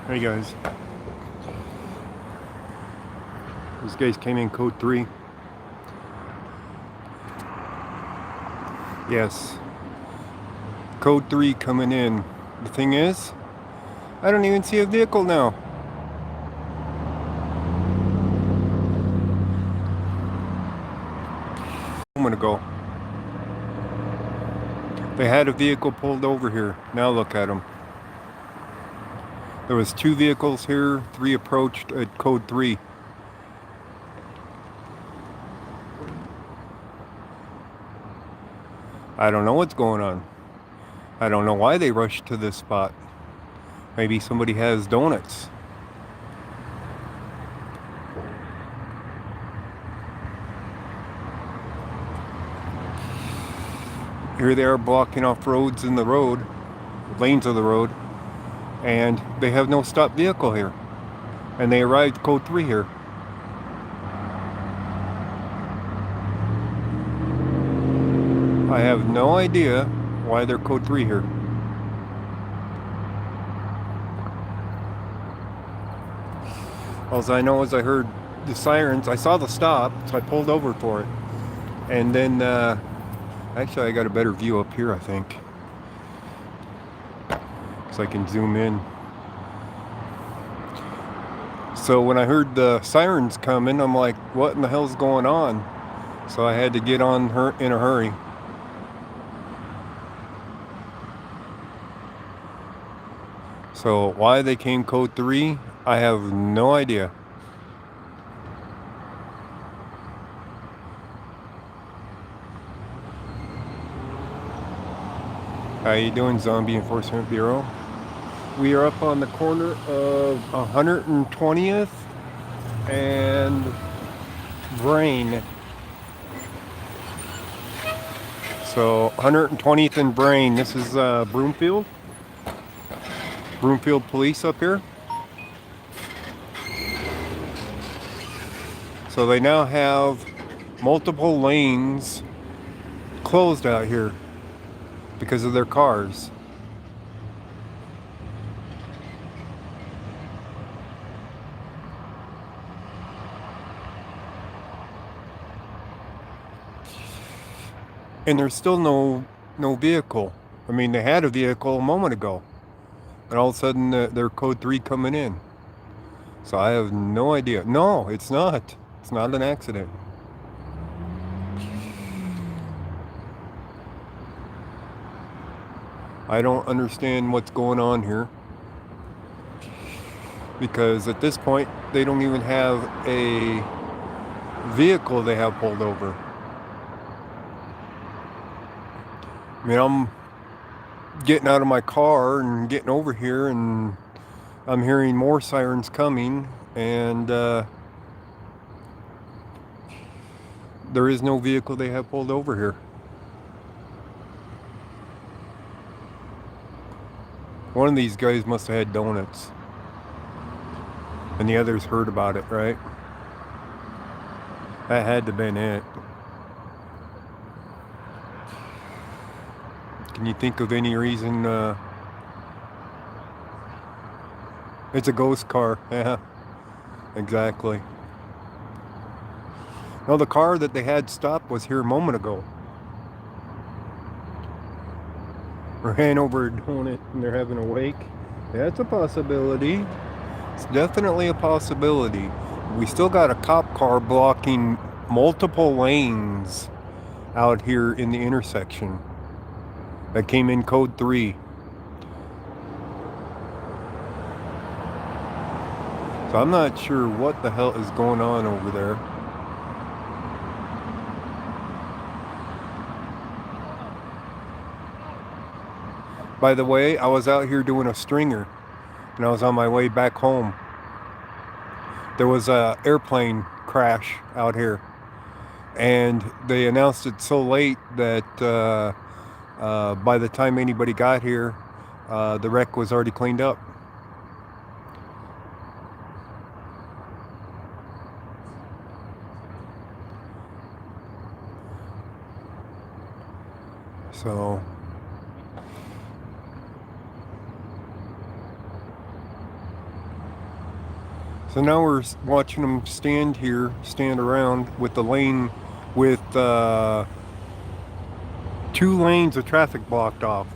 Hey guys, these guys came in code 3. Yes, code 3 coming in. The thing is, I don't even see a vehicle now. A moment ago, they had a vehicle pulled over here. Now look at them. There was 2 vehicles here, 3 approached at code 3. I don't know what's going on. I don't know why they rushed to this spot. Maybe somebody has donuts. Here they are blocking off roads in the road, lanes of the road, and they have no stopped vehicle here. And they arrived code 3 here. I have no idea why they're code 3 here. All I know is I heard the sirens. I saw the stop, so I pulled over for it. And then, actually I got a better view up here, I think. So I can zoom in. So when I heard the sirens coming, I'm like, what in the hell's going on? So I had to get on her in a hurry. So why they came code 3, I have no idea. How you doing, Zombie Enforcement Bureau? We are up on the corner of 120th and Brain. So 120th and Brain. This is Broomfield Police up here. So they now have multiple lanes closed out here because of their cars. And there's still no vehicle. I mean, they had a vehicle a moment ago, and all of a sudden they're code 3 coming in. So I have no idea. No, it's not. It's not an accident. I don't understand what's going on here, because at this point they don't even have a vehicle they have pulled over. I mean, I'm getting out of my car and getting over here, and I'm hearing more sirens coming, and there is no vehicle they have pulled over here. One of these guys must have had donuts, and the others heard about it, right? That had to have been it. Can you think of any reason? It's a ghost car. Yeah, exactly. No, the car that they had stopped was here a moment ago. Ran over a donut and they're having a wake. That's a possibility. It's definitely a possibility. We still got a cop car blocking multiple lanes out here in the intersection that came in code 3. So I'm not sure what the hell is going on over there. By the way, I was out here doing a stringer, and I was on my way back home. There was an airplane crash out here, and they announced it so late that by the time anybody got here, the wreck was already cleaned up. So So now we're watching them stand around with the lane with 2 lanes of traffic blocked off.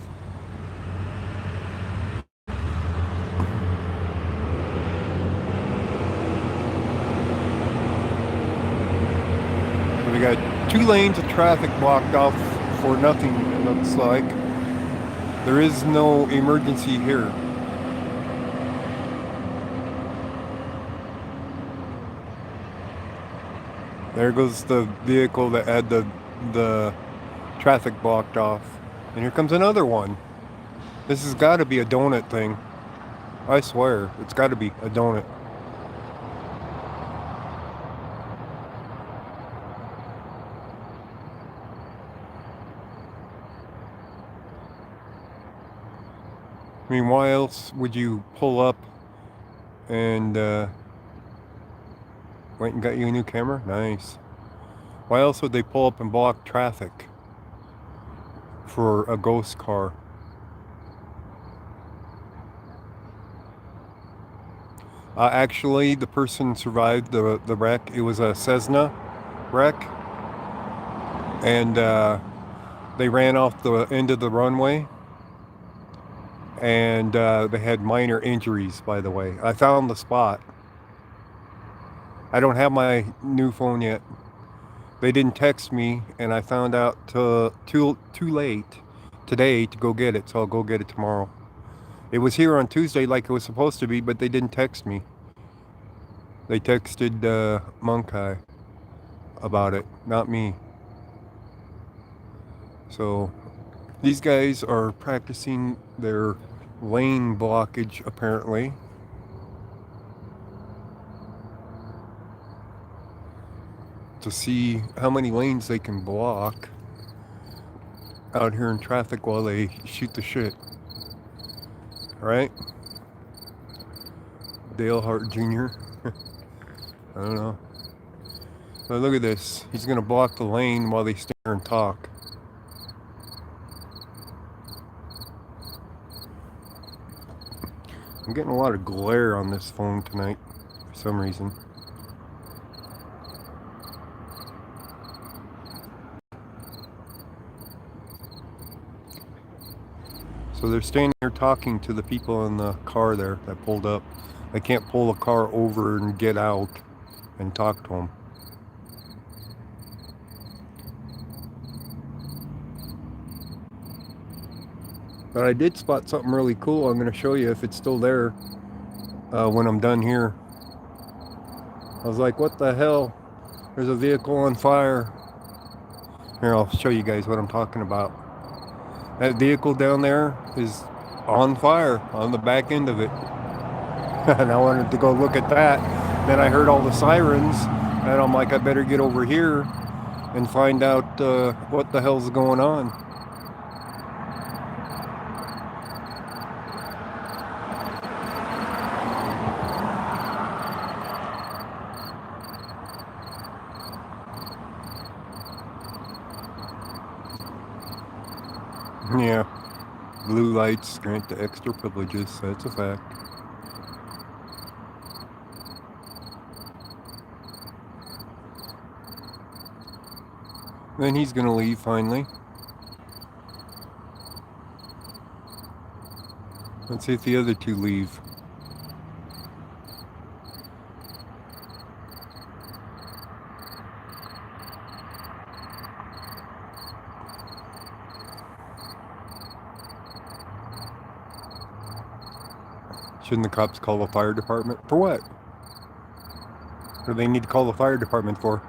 So we got 2 lanes of traffic blocked off for nothing, it looks like. There is no emergency here. There goes the vehicle that had the traffic blocked off. And here comes another one. This has got to be a donut thing. I swear, it's got to be a donut. I mean, why else would you pull up and went and got you a new camera? Nice. Why else would they pull up and block traffic for a ghost car? Actually, the person survived the wreck. It was a Cessna wreck. And they ran off the end of the runway. And they had minor injuries, by the way. I found the spot. I don't have my new phone yet. They didn't text me, and I found out too late today to go get it, so I'll go get it tomorrow. It was here on Tuesday like it was supposed to be, but they didn't text me. They texted Monkai about it, not me. So these guys are practicing their lane blockage, apparently. To see how many lanes they can block out here in traffic while they shoot the shit. Right? Dale Hart Jr. I don't know. But look at this. He's going to block the lane while they stand there and talk. I'm getting a lot of glare on this phone tonight for some reason. So they're standing there talking to the people in the car there that pulled up. They can't pull the car over and get out and talk to them. But I did spot something really cool. I'm going to show you if it's still there when I'm done here. I was like, what the hell? There's a vehicle on fire. Here, I'll show you guys what I'm talking about. That vehicle down there is on fire on the back end of it. And I wanted to go look at that. Then I heard all the sirens, and I'm like, I better get over here and find out what the hell's going on. Yeah, blue lights grant the extra privileges, that's a fact. Then he's gonna leave finally. Let's see if the other two leave. Shouldn't the cops call the fire department? For what? What do they need to call the fire department for?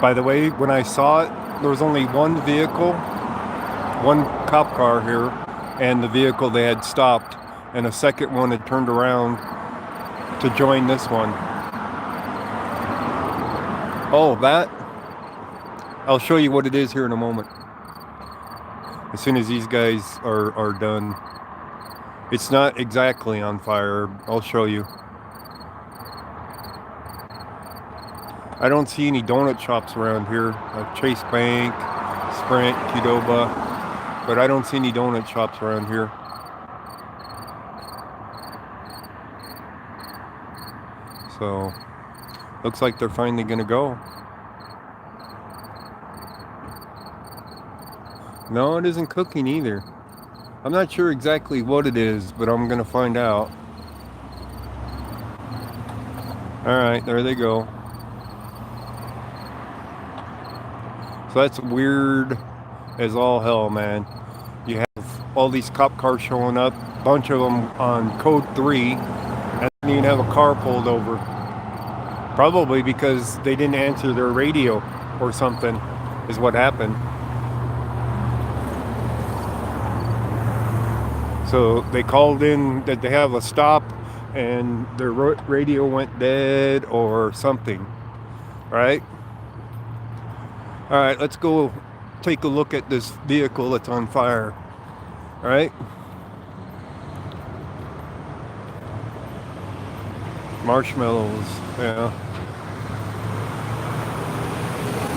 By the way, when I saw it, there was only one vehicle, one cop car here, and the vehicle they had stopped, and a second one had turned around to join this one. Oh, that? I'll show you what it is here in a moment. As soon as these guys are done. It's not exactly on fire. I'll show you. I don't see any donut shops around here, like Chase Bank, Sprint, Qdoba, but I don't see any donut shops around here. So, looks like they're finally gonna go. No, it isn't cooking either. I'm not sure exactly what it is, but I'm gonna find out. Alright, there they go. So that's weird as all hell, man. You have all these cop cars showing up, a bunch of them on code 3, and then you have a car pulled over. Probably because they didn't answer their radio or something, is what happened. So they called in that they have a stop and their radio went dead or something, right? All right, let's go take a look at this vehicle that's on fire, all right? Marshmallows, yeah.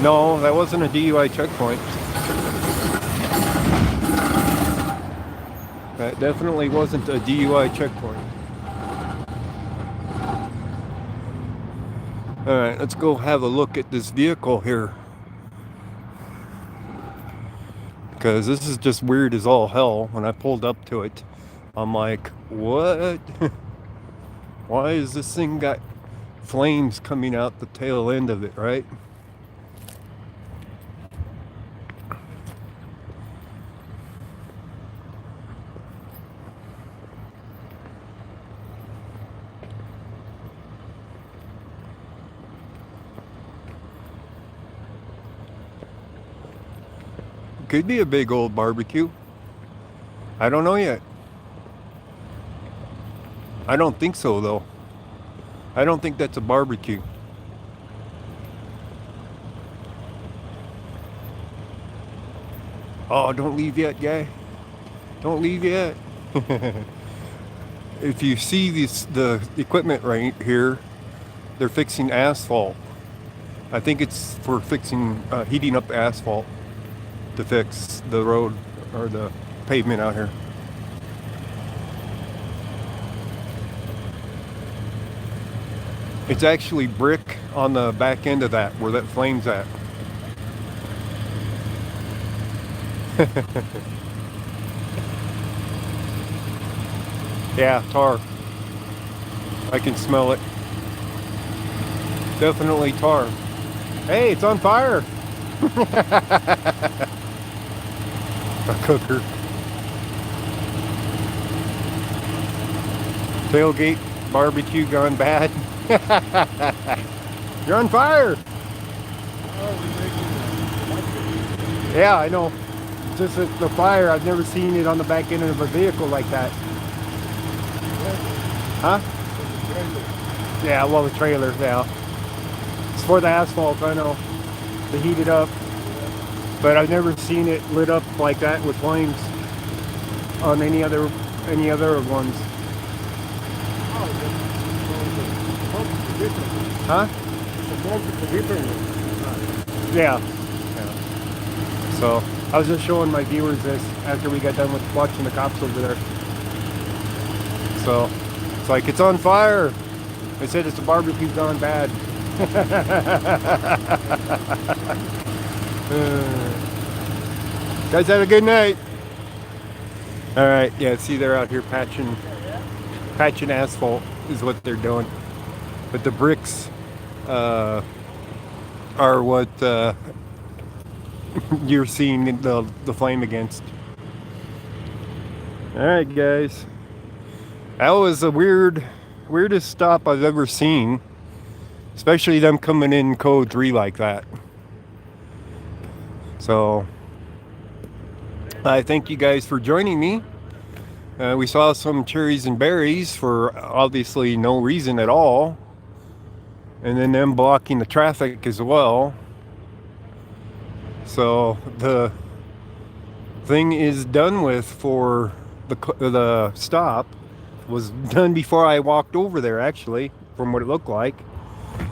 No, that wasn't a DUI checkpoint. That definitely wasn't a DUI checkpoint. All right, let's go have a look at this vehicle here. Because this is just weird as all hell. When I pulled up to it, I'm like, what? Why is this thing got flames coming out the tail end of it, right? Could be a big old barbecue. I don't know yet. I don't think so, though. I don't think that's a barbecue. Oh, don't leave yet, guy. Don't leave yet. If you see the equipment right here, they're fixing asphalt. I think it's for fixing, heating up asphalt to fix the road or the pavement out here. It's actually brick on the back end of that, where that flame's at. Yeah, tar. I can smell it. Definitely tar. Hey, it's on fire. A cooker. Tailgate barbecue gone bad. You're on fire. Yeah, I know. Just the fire, I've never seen it on the back end of a vehicle like that. Huh? Yeah, well, the trailer, yeah. It's for the asphalt, I know. To heat it up. But I've never seen it lit up like that with flames on any other ones. Huh? Yeah. So I was just showing my viewers this after we got done with watching the cops over there. So it's like, it's on fire. They said it's a barbecue gone bad. Guys, have a good night. All right, yeah, see, they're out here patching asphalt is what they're doing. But the bricks are what you're seeing the flame against. All right, guys. That was the weirdest stop I've ever seen. Especially them coming in code 3 like that. So I thank you guys for joining me. We saw some cherries and berries for obviously no reason at all. And then them blocking the traffic as well. So the thing is done with for the stop. Was done before I walked over there, actually, from what it looked like.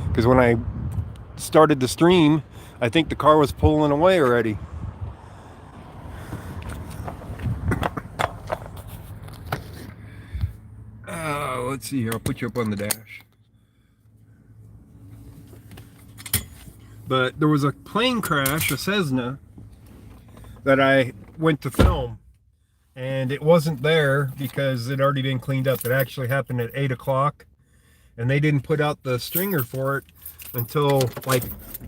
Because when I started the stream, I think the car was pulling away already. Let's see here. I'll put you up on the dash. But there was a plane crash, a Cessna, that I went to film. And it wasn't there because it had already been cleaned up. It actually happened at 8 o'clock. And they didn't put out the stringer for it until like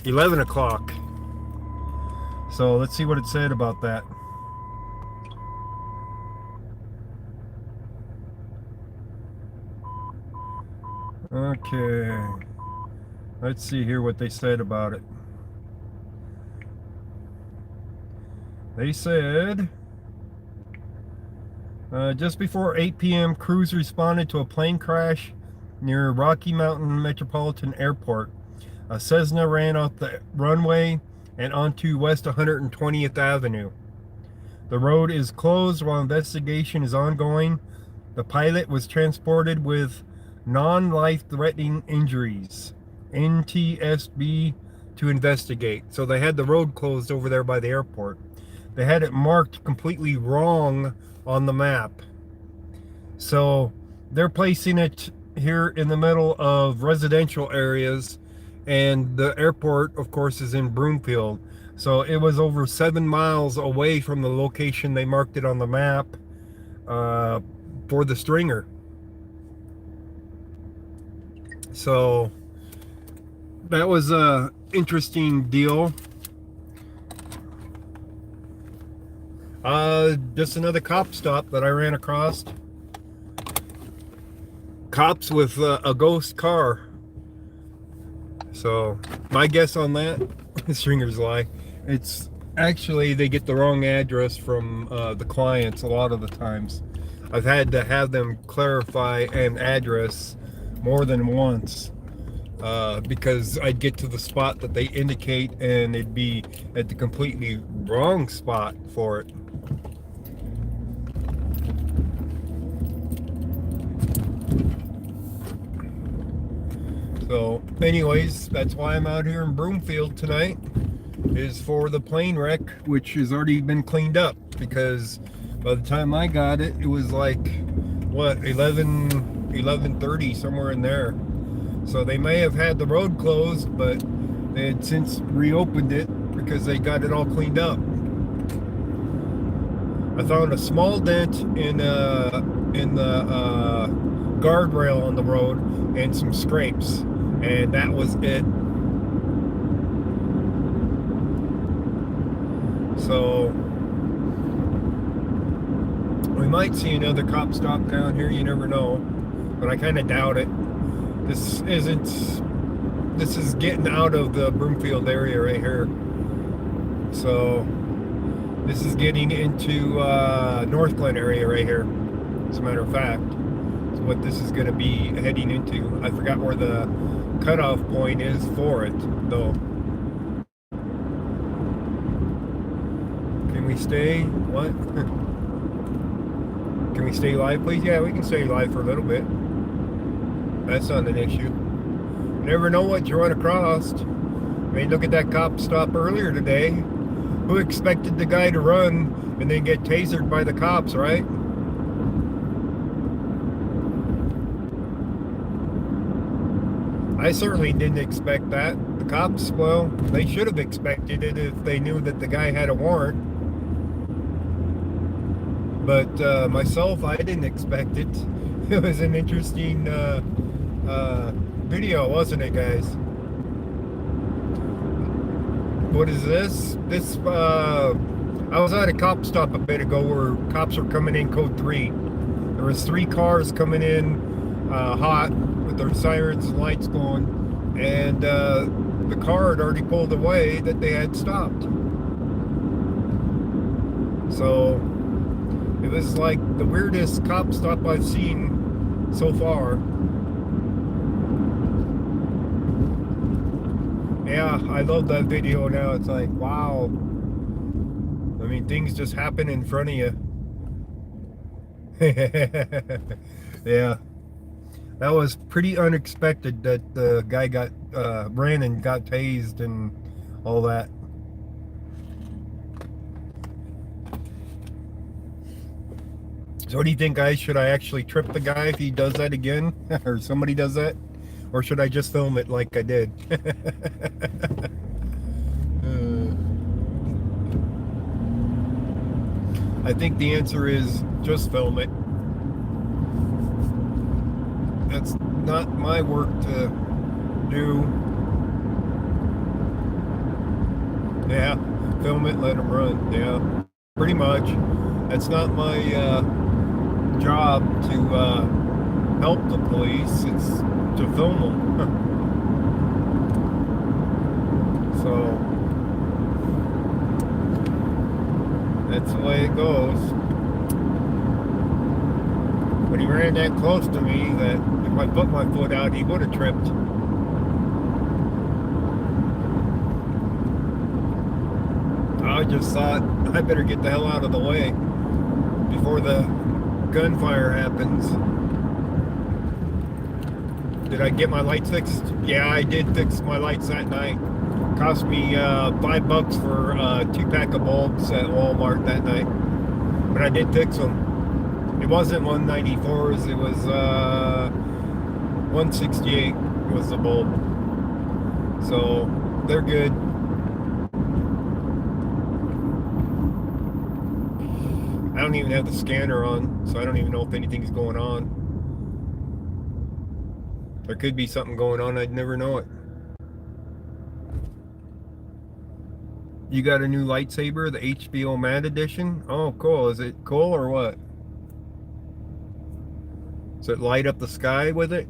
11 o'clock. So let's see what it said about that. Okay, let's see here what they said about it. They said, just before 8 p.m., crews responded to a plane crash near Rocky Mountain Metropolitan Airport. A Cessna ran off the runway and onto West 120th Avenue. The road is closed while investigation is ongoing. The pilot was transported with non-life-threatening injuries, NTSB, to investigate. So they had the road closed over there by the airport. They had it marked completely wrong on the map. So they're placing it here in the middle of residential areas, and the airport, of course, is in Broomfield. So it was over 7 miles away from the location they marked it on the map for the stringer. So that was a interesting deal. Just another cop stop that I ran across. Cops with a ghost car. So my guess on that, stringers lie. It's actually they get the wrong address from the clients a lot of the times. I've had to have them clarify an address more than once because I'd get to the spot that they indicate and it'd be at the completely wrong spot for it. So anyways, that's why I'm out here in Broomfield tonight, is for the plane wreck, which has already been cleaned up, because by the time I got it, it was like, what, 11:30, somewhere in there. So they may have had the road closed, but they had since reopened it because they got it all cleaned up. I found a small dent in the guardrail on the road and some scrapes, and that was it. So we might see another cop stop down here, you never know, but I kind of doubt it. This is getting out of the Broomfield area right here. So this is getting into North Glen area right here, as a matter of fact. It's what this is going to be heading into. I forgot where the cutoff point is for it, though. Can we stay? What? Can we stay live, please? Yeah, we can stay live for a little bit. That's not an issue. You never know what you run across. I mean, look at that cop stop earlier today. Who expected the guy to run and then get tasered by the cops, right? I certainly didn't expect that. The cops, well, they should have expected it if they knew that the guy had a warrant. But myself, I didn't expect it. It was an interesting video, wasn't it, guys? What is this? I was at a cop stop a bit ago where cops were coming in code 3. There was 3 cars coming in hot with their sirens and lights going, and the car had already pulled away that they had stopped. So it was like the weirdest cop stop I've seen so far. Yeah, I love that video now. It's like, wow. I mean, things just happen in front of you. Yeah. That was pretty unexpected that the guy got ran and got tased and all that. So what do you think, guys? Should I actually trip the guy if he does that again? Or somebody does that? Or should I just film it like I did? I think the answer is just film it. That's not my work to do. Yeah, film it, let him run. Yeah, pretty much. That's not my job to help the police. It's to film them. So that's the way it goes. But he ran that close to me that if I put my foot out, he would have tripped. I just thought I better get the hell out of the way before the gunfire happens. Did I get my lights fixed? Yeah, I did fix my lights that night. Cost me $5 for a 2-pack of bulbs at Walmart that night. But I did fix them. It wasn't 194s, it was 168 was the bulb. So they're good. I don't even have the scanner on, so I don't even know if anything's going on. There could be something going on, I'd never know it. You got a new lightsaber, the HBO Matte Edition? Oh, cool. Is it cool or what? Does it light up the sky with it?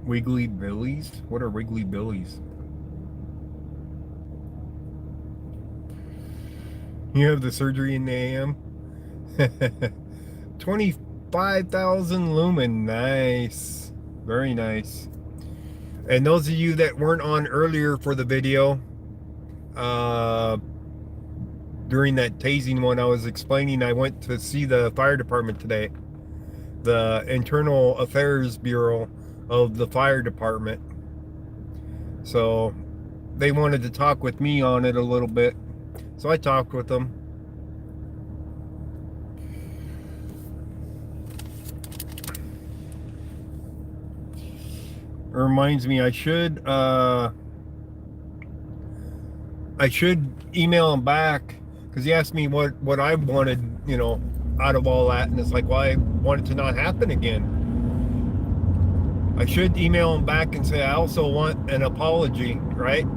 Wiggly Billies? What are Wiggly Billies? You have the surgery in the AM? 25,000 lumen. Nice. Very nice. And those of you that weren't on earlier for the video, during that tasing one, I was explaining I went to see the fire department today. The Internal Affairs Bureau of the fire department. So they wanted to talk with me on it a little bit. So I talked with them. It reminds me, I should email him back, because he asked me what I wanted, you know, out of all that, and it's like, well, I want it to not happen again. I should email him back and say I also want an apology, right?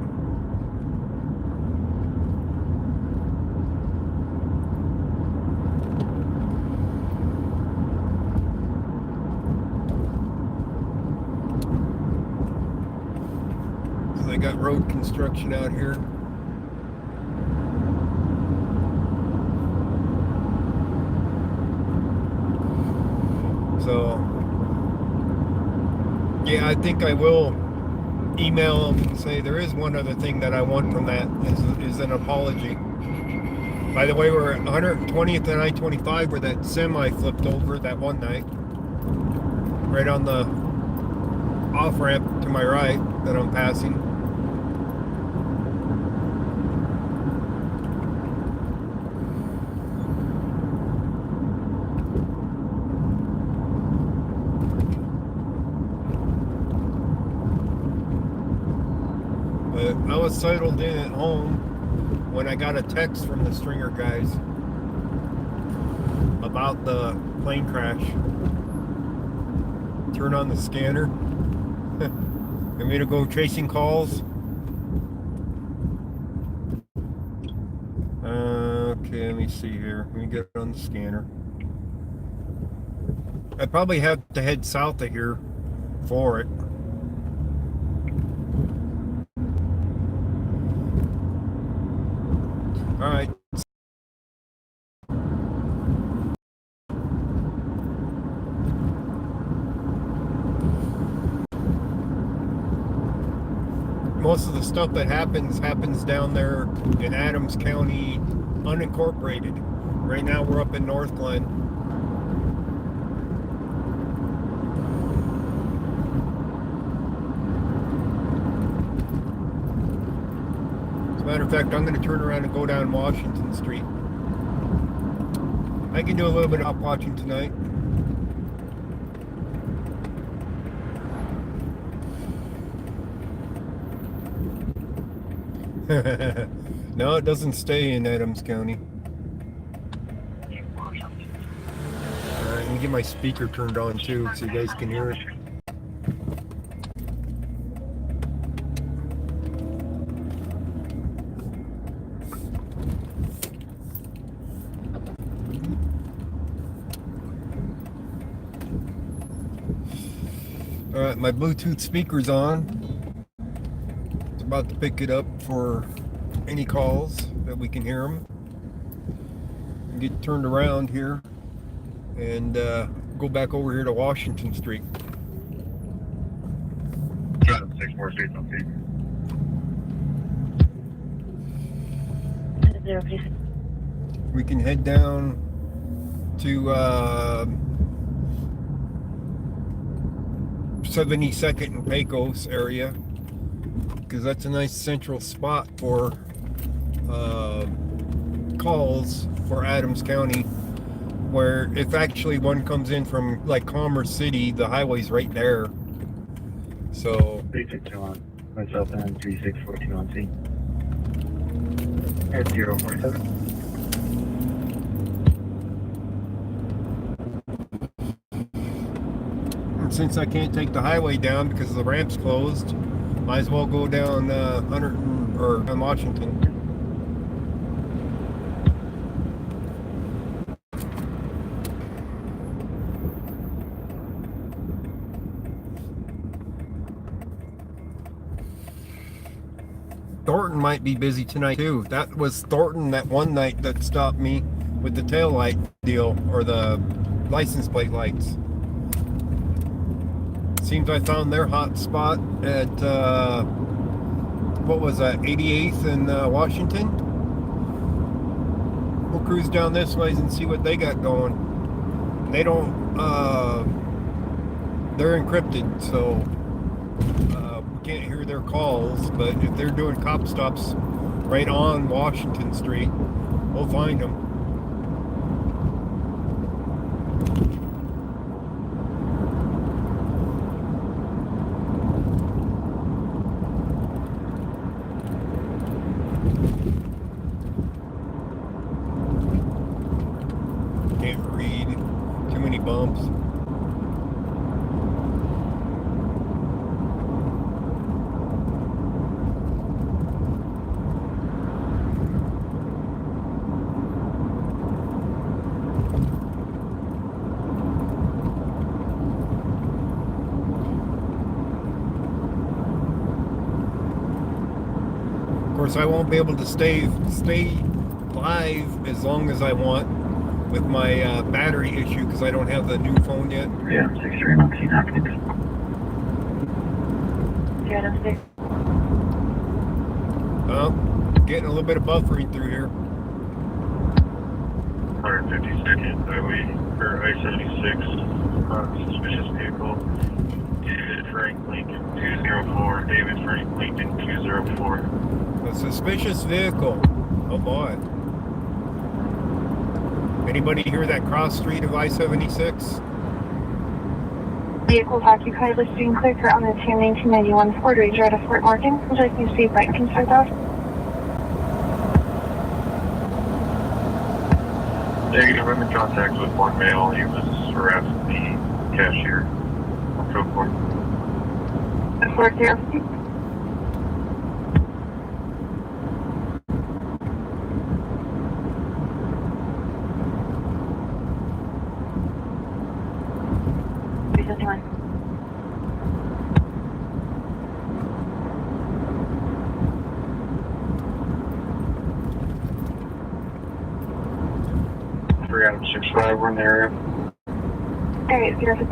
So they got road construction out here. So yeah, I think I will email them and say there is one other thing that I want from that is an apology. By the way, we're at 120th and I-25 where that semi flipped over that one night. Right on the off-ramp to my right that I'm passing. But I was settled in at home when I got a text from the Stringer guys about the plane crash. Turn on the scanner. Want me to go tracing calls? Okay, let me see here. Let me get on the scanner. I probably have to head south of here for it. All right. most of the stuff that happens down there in Adams County, unincorporated. Right now we're up in North Glen. As a matter of fact, I'm going to turn around and go down Washington Street. I can do a little bit of cop watching tonight. No, it doesn't stay in Adams County. Alright, let me get my speaker turned on too so you guys can hear it. Alright, my Bluetooth speaker's on. It's about to pick it up for any calls that we can hear them. Get turned around here and go back over here to Washington Street. 6 more streets on feet. 0, please. We can head down to 72nd and Pecos area, because that's a nice central spot for calls for Adams County, where if actually one comes in from like Commerce City, the highway's right there. So 362 on myself and 3614 on C. At 047. and since I can't take the highway down because the ramp's closed, might as well go down 100 or on Washington. Thornton might be busy tonight too. That was Thornton that one night that stopped me with the tail light deal, or the license plate lights. Seems I found their hot spot at what was that, 88th and Washington. We'll cruise down this way and see what they got going. They don't they're encrypted, so can't hear their calls, but if they're doing cop stops right on Washington Street, we'll find them. Can't read. Too many bumps. Of course, I won't be able to stay live as long as I want with my battery issue because I don't have the new phone yet. Yeah, 63 on C. Happening. 0, 6. Getting a little bit of buffering through here. 152nd Highway, or I-76, suspicious vehicle. David Frank Lincoln 204, David Frank Lincoln 204. A suspicious vehicle. Oh boy. Anybody hear that cross street of I-76? Vehicles occupied listing clear on the 1991 Ford Ranger out of Fort Morgan. Would you like me to see if I can start that? Negative, I'm in contact with one male. He was harassing the cashier on Coke Court. 40. Adam 65, we're in the area. Alright, 0, 6.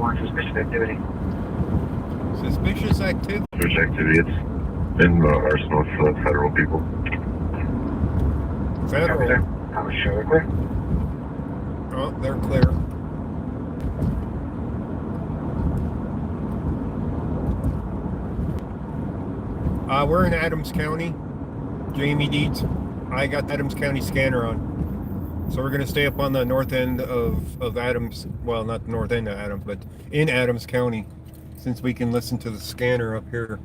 911, suspicious activity. Suspicious activity. There's activity. It's in the arsenal for the federal people. Federal. I was sure they're clear. Oh, they're clear. We're in Adams County. Jamie Dietz. I got the Adams County scanner on. So we're going to stay up on the north end of Adams. Well, not the north end of Adams, but in Adams County, since we can listen to the scanner up here.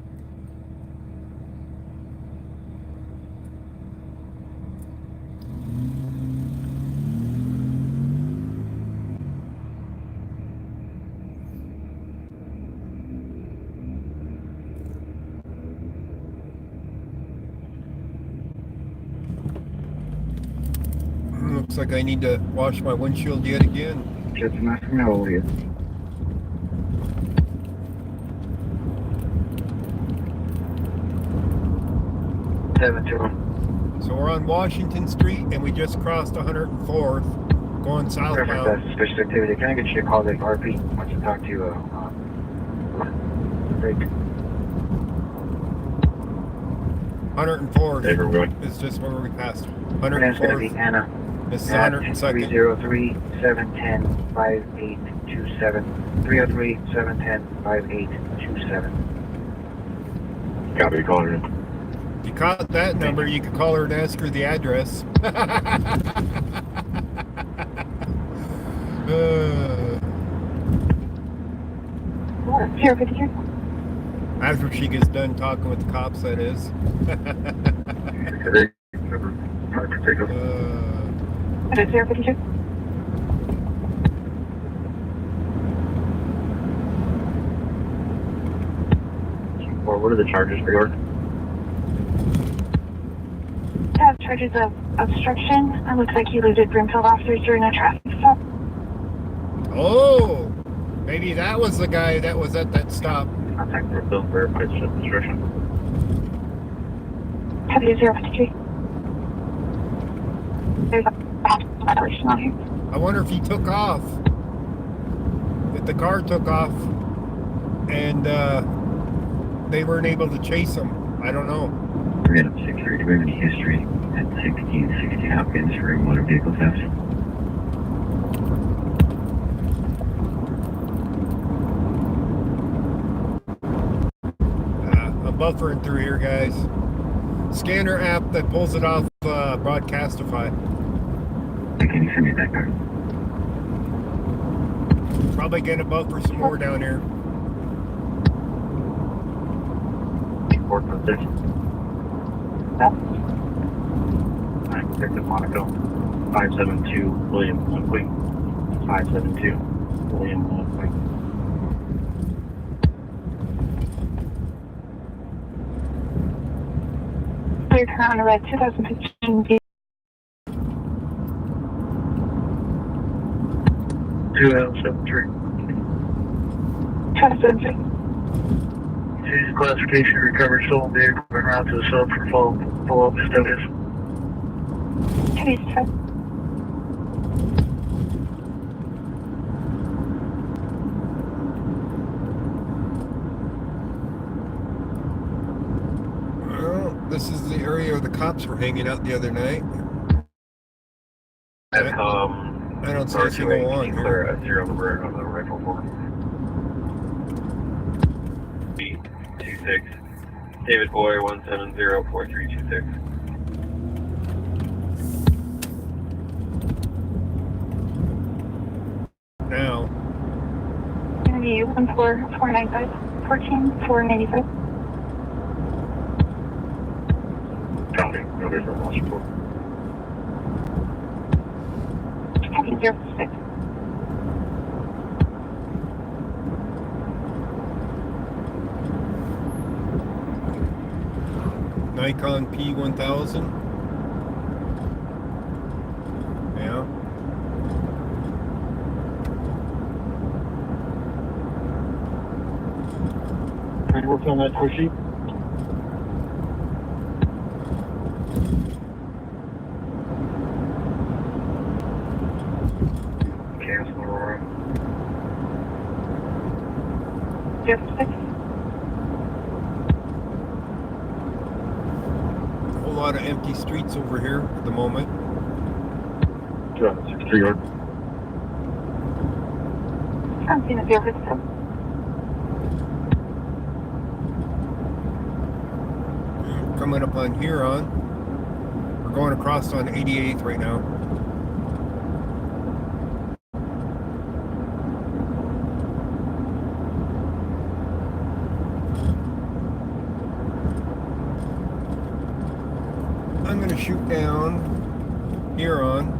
Looks like I need to wash my windshield yet again. Just enough to know you. So we're on Washington Street and we just crossed 104th going southbound. Suspicious activity. Can I get you to call the RP? I want to talk to you. Break. 104th Hey, we're going. is just where we passed. That's going to be 104th. Anna. This is 102nd. 303-710-5827. 303-710-5827. Copy, calling in. If you caught that number, you could call her and ask her the address. Zero 53. After she gets done talking with the cops, that is. What is 052? What are the charges for York? Charges of obstruction. It looks like you eluded Brimfield officers during a traffic stop. Oh, maybe that was the guy that was at that stop. Contact Brimfield for obstruction. Copy 053. There's a violation on here. I wonder if he took off. If the car took off and they weren't able to chase him. I don't know. We're going to 6-3. Do we have any history at 1660 Hopkins for motor vehicle theft? I'm buffering through here, guys. Scanner app that pulls it off Broadcastify. Can you send me that card? Probably gonna buffer some more down here. Report for this. Detective Monaco. 572 William Lundquist. 572 William Lundquist. Clear car on a red 2015 V. 2073. 2073. Today's classification recovered stolen vehicle en route to the sub for follow-up status. Copy 7. Well, this is the area where the cops were hanging out the other night. I don't see a single one here. Clear at 0 number on the rifle form. 26 David Boy 1704326. Now, Gonna be 14495. 14495. Copy. No, there's no loss report. Copy 06. Nikon P1000. Yeah. Can you work on that for sheet? Cancel Aurora. 06. A whole lot of empty streets over here at the moment. 63 yard. I'm seeing a 06. Coming up on Huron. We're going across on 88th right now. I'm going to shoot down Huron.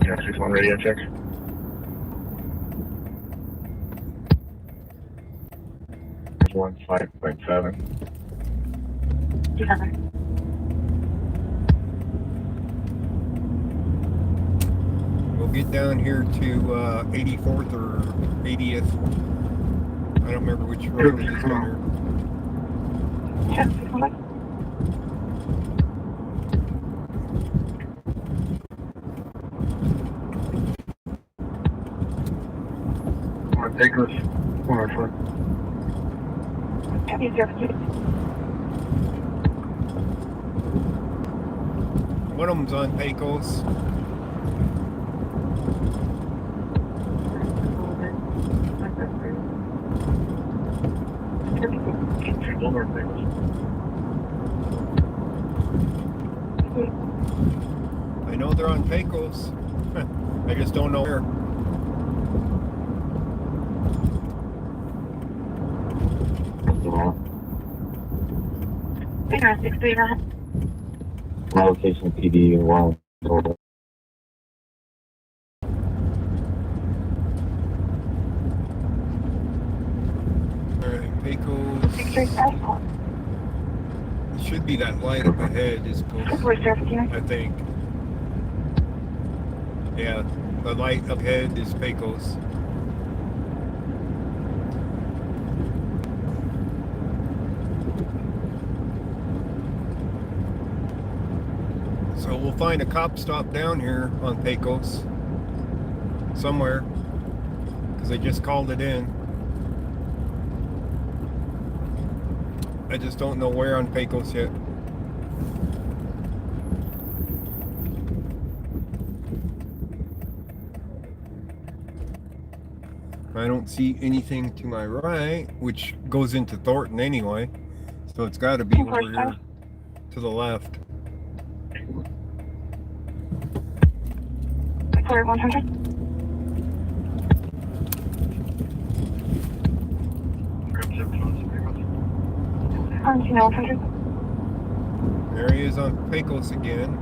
Yeah, 61 radio check. There's 5.7. Together. We'll get down here to 84th or 80th. I don't remember which road it is down here. Check 61. Take this. 104. Copy 02. One of them's on Pecos. I know they're on Pecos. I just don't know where. Figure 63 right. My location PD and warrant. Alright, Pecos. 63 fastball. It should be that light up ahead is close, We're servicing. I think. Yeah, the light up ahead is Pecos. So we'll find a cop stop down here on Pecos somewhere because they just called it in. I just don't know where on Pecos yet. I don't see anything to my right, which goes into Thornton anyway. So it's got to be over here to the left. Victoria 100. Argentina 100. There he is on Pecos again.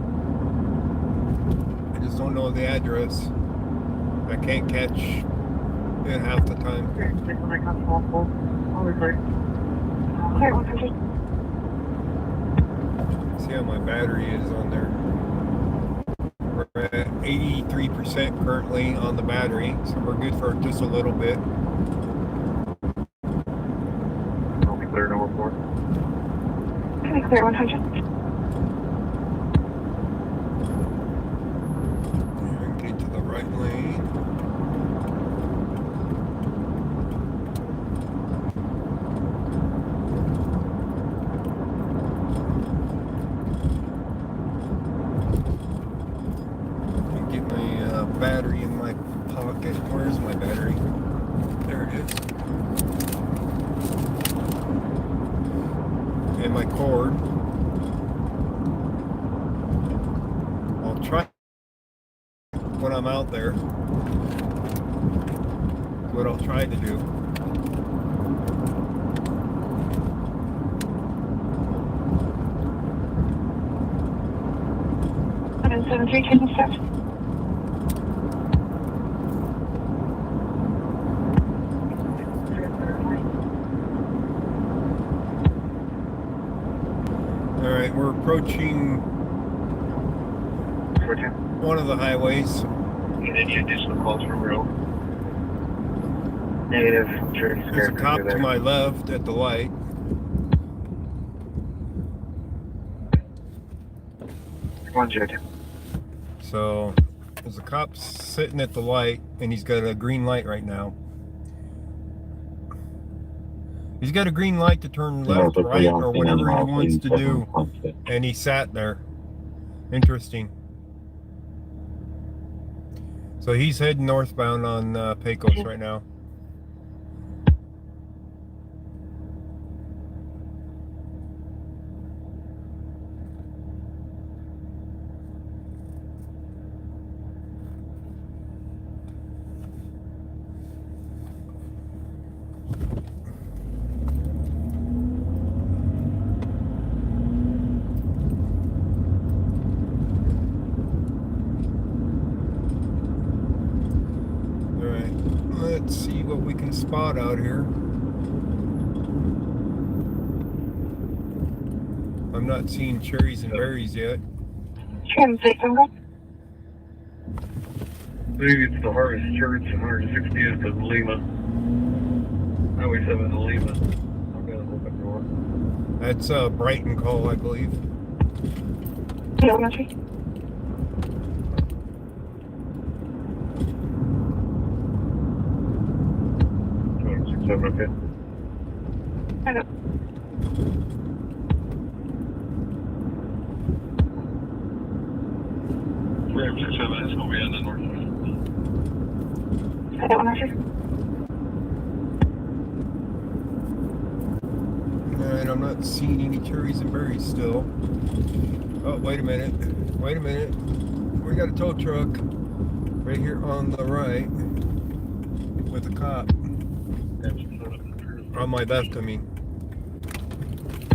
I just don't know the address. I can't catch it half the time. Clear 100. See how my battery is on there. We're at 83% currently on the battery, so we're good for just a little bit. I'll be clear number 4. Can we clear 100? And get to the right lane. Get my battery in my pocket. Where's my battery? There it is. And my cord. I'll try when I'm out there. What I'll try to do. 173 taking steps. Alright, we're approaching one of the highways. Any additional calls from real? Negative. Sure. There's a cop to my left at the light. One jet. So there's a cop sitting at the light and he's got a green light right now. He's got a green light to turn left, right, or whatever he wants to do. And he sat there. Interesting. So he's heading northbound on Pecos right now. Let's see what we can spot out here. I'm not seeing cherries and berries yet. Transit number. Maybe it's the Harvest Church and 160th of Lima. Highway 7 to Lima. I've got to look up north. That's a Brighton call, I believe. No, entry. 267, okay. Hello. Ram 67 is going to be on the northwest. Hello, entry. Alright, I'm not seeing any cherries and berries still. Oh, wait a minute. Wait a minute. We got a tow truck right here on the right with a cop. On my left, I mean.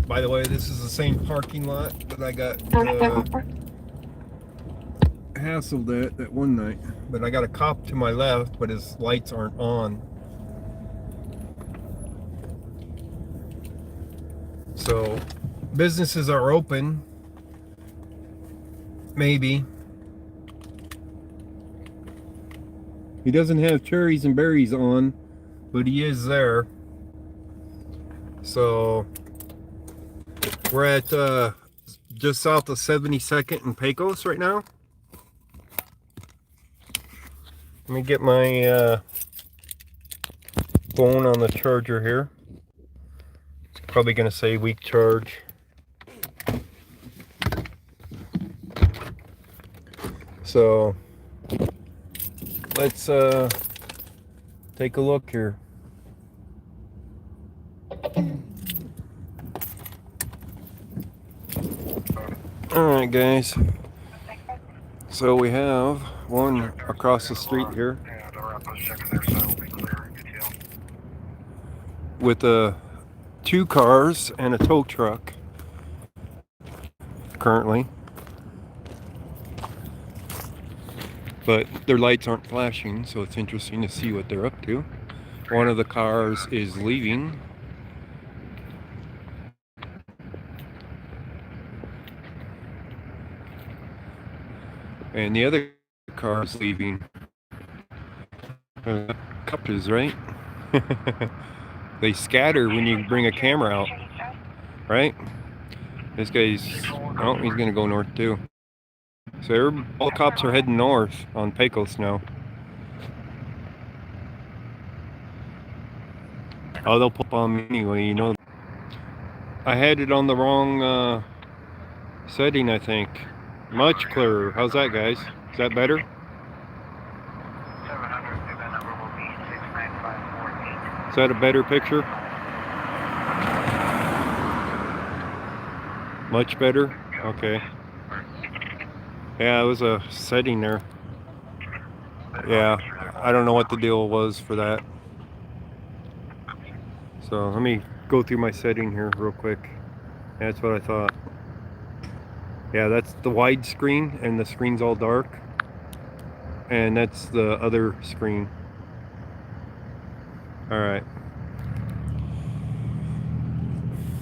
By the way, this is the same parking lot that I got hassled at that one night. But I got a cop to my left, but his lights aren't on. So, businesses are open. Maybe. He doesn't have cherries and berries on, but he is there. So, we're at just south of 72nd and Pecos right now. Let me get my phone on the charger here. It's probably going to say weak charge. So, let's take a look here. Alright guys, so we have one across the street here with two cars and a tow truck currently, but their lights aren't flashing, so it's interesting to see what they're up to. One of the cars is leaving. And the other car is leaving. Couples, right? They scatter when you bring a camera out, right? This guy's, oh, he's gonna go north too. So all the cops are heading north on Pecos now. Oh, they'll pop on me anyway, you know. I had it on the wrong setting, I think. Much clearer. How's that, guys? Is that better? 700, that number will be 69548. Is that a better picture? Much better? Okay. Yeah, it was a setting there. Yeah, I don't know what the deal was for that. So let me go through my setting here real quick. That's what I thought. Yeah, that's the wide screen, and the screen's all dark. And that's the other screen. Alright.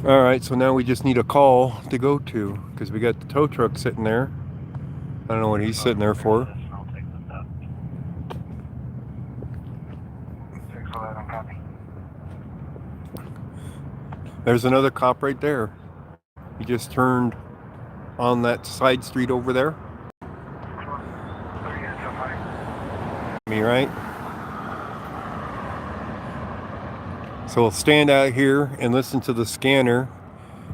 Alright, so now we just need a call to go to, because we got the tow truck sitting there. I don't know what he's sitting there for. There's another cop right there. He just turned on that side street over there. Me, right? So we'll stand out here and listen to the scanner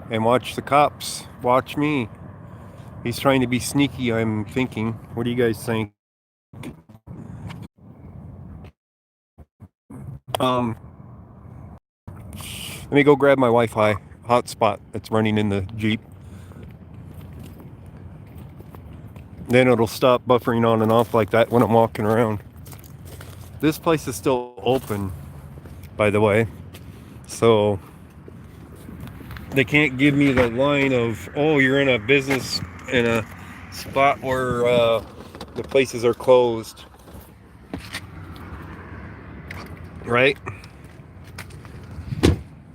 and watch the cops watch me. He's trying to be sneaky, I'm thinking. What do you guys think? Let me go grab my Wi-Fi hotspot that's running in the Jeep. Then it'll stop buffering on and off like that when I'm walking around. This place is still open, by the way. So they can't give me the line of, oh, you're in a business in a spot where the places are closed. Right?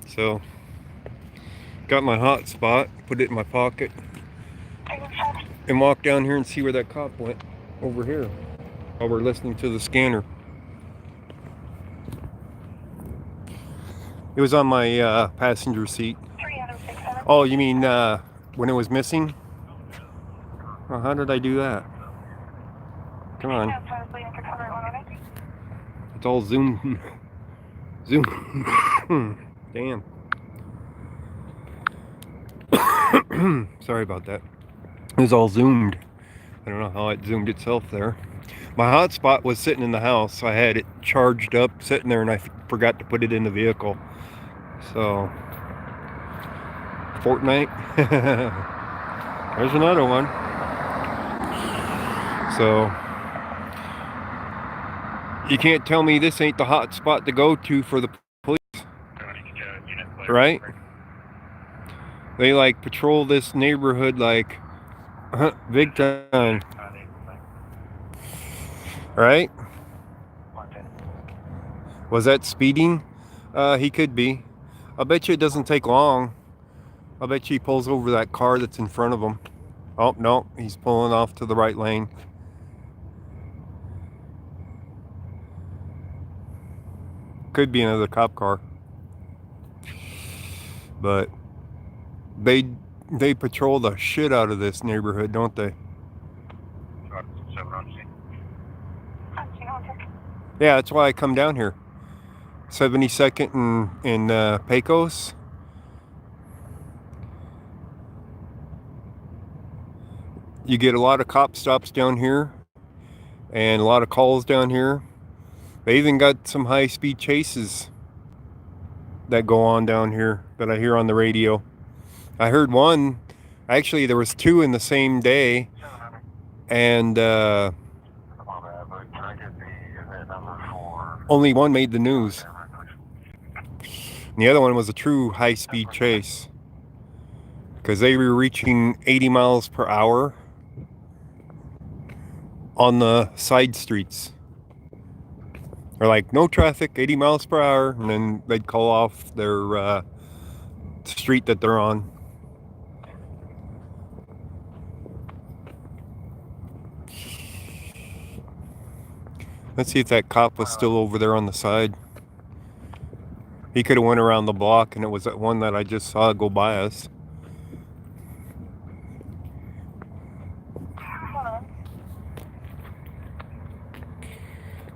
So got my hotspot, put it in my pocket, and walk down here and see where that cop went over here while we're listening to the scanner. It was on my passenger seat. Oh, you mean when it was missing? Well, how did I do that? Come on. It's all zoomed. Zoom. Damn. Sorry about that. It was all zoomed. I don't know how it zoomed itself there. My hotspot was sitting in the house. I had it charged up, sitting there, and I forgot to put it in the vehicle. So, Fortnite. There's another one. So, you can't tell me this ain't the hot spot to go to for the police, right? They like patrol this neighborhood like big time, right? Was that speeding? He could be. I bet you it doesn't take long. I bet you he pulls over that car that's in front of him. Oh, no, he's pulling off to the right lane. Could be another cop car. But they patrol the shit out of this neighborhood, don't they? Yeah, that's why I come down here. 72nd and Pecos. You get a lot of cop stops down here and a lot of calls down here. They even got some high-speed chases that go on down here that I hear on the radio. I heard one, actually there was two in the same day, and only one made the news. And the other one was a true high-speed chase because they were reaching 80 miles per hour on the side streets. They're like, no traffic, 80 miles per hour, and then they'd call off their street that they're on. Let's see if that cop was still over there on the side. He could have went around the block, and it was that one that I just saw go by us.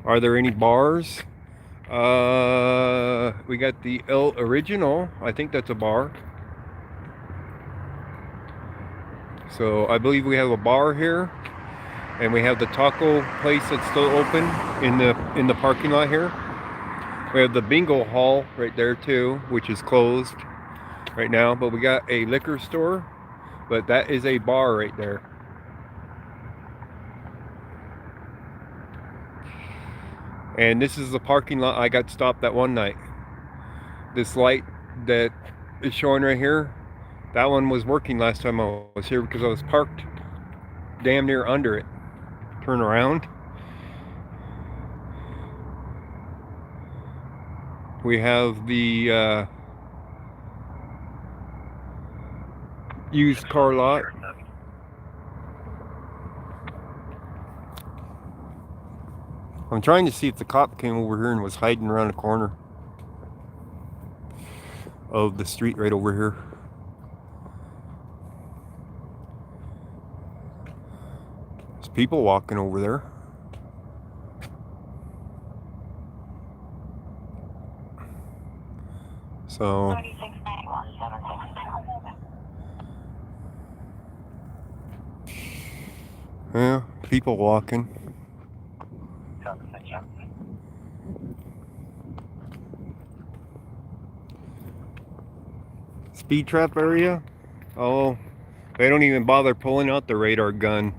Are there any bars? We got the El Original. I think that's a bar. So I believe we have a bar here, and we have the taco place that's still open in the parking lot here. We have the bingo hall right there too, which is closed right now. But we got a liquor store, but that is a bar right there. And this is the parking lot I got stopped that one night. This light that is showing right here, that one was working last time I was here because I was parked damn near under it. Turn around. We have the used car lot. I'm trying to see if the cop came over here and was hiding around the corner of the street right over here. There's people walking over there. So, 3691, yeah, people walking. Speed trap area? Oh, they don't even bother pulling out the radar gun.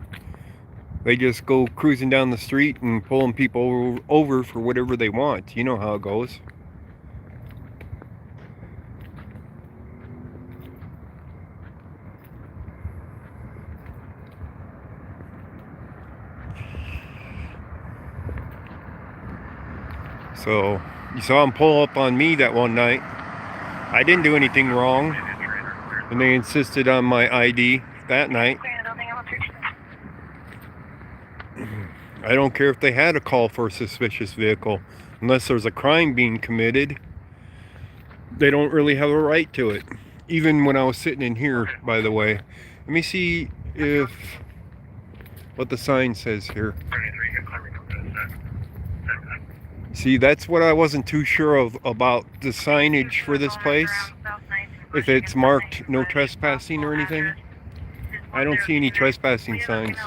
They just go cruising down the street and pulling people over for whatever they want. You know how it goes. So, you saw them pull up on me that one night. I didn't do anything wrong. And they insisted on my ID that night. I don't care if they had a call for a suspicious vehicle. Unless there's a crime being committed, they don't really have a right to it. Even when I was sitting in here, by the way. Let me see if what the sign says here. See, that's what I wasn't too sure of about the signage for this place. If it's marked no trespassing or anything. I don't see any trespassing signs.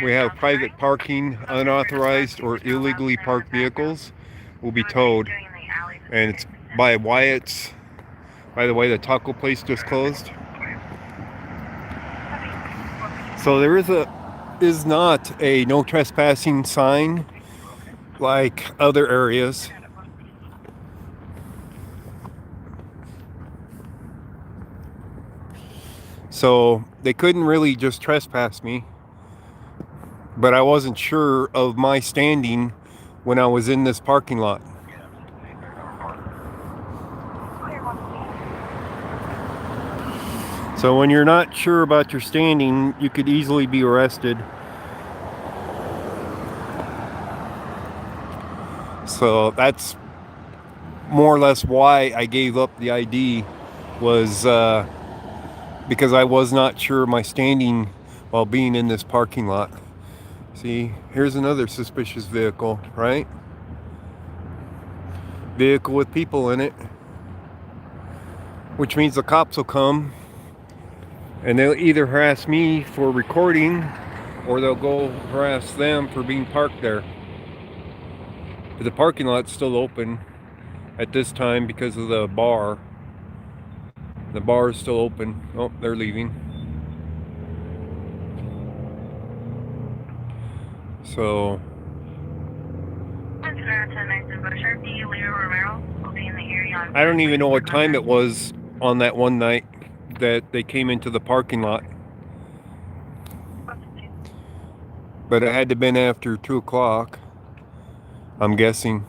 We have private parking, unauthorized or illegally parked vehicles will be towed. And it's by Wyatt's. By the way, the taco place just closed. So there is not a no trespassing sign like other areas. So they couldn't really just trespass me. But I wasn't sure of my standing when I was in this parking lot. So when you're not sure about your standing, you could easily be arrested. So that's more or less why I gave up the ID, was because I was not sure of my standing while being in this parking lot. See, here's another suspicious vehicle, right? Vehicle with people in it. Which means the cops will come and they'll either harass me for recording or they'll go harass them for being parked there. But the parking lot's still open at this time because of the bar. The bar is still open. Oh, they're leaving. So I don't even know what time it was on that one night that they came into the parking lot. But it had to have been after 2 o'clock, I'm guessing.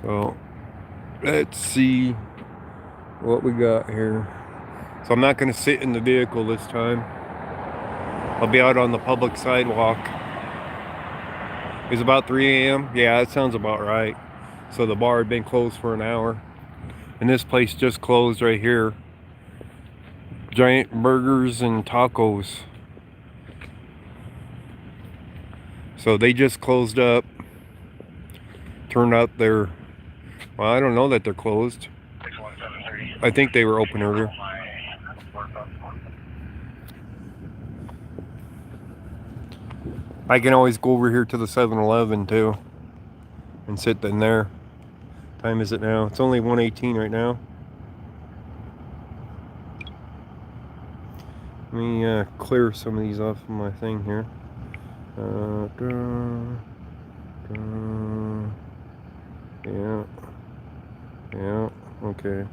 So let's see what we got here. So I'm not going to sit in the vehicle this time. I'll be out on the public sidewalk. It's about 3 a.m. Yeah, that sounds about right. So the bar had been closed for an hour. And this place just closed right here. Giant burgers and tacos. So they just closed up. Turned out they're, well, I don't know that they're closed. I think they were open earlier. I can always go over here to the 7-Eleven too and sit in there. What time is it now? It's only 1:18 right now. Let me clear some of these off of my thing here. Yeah, okay.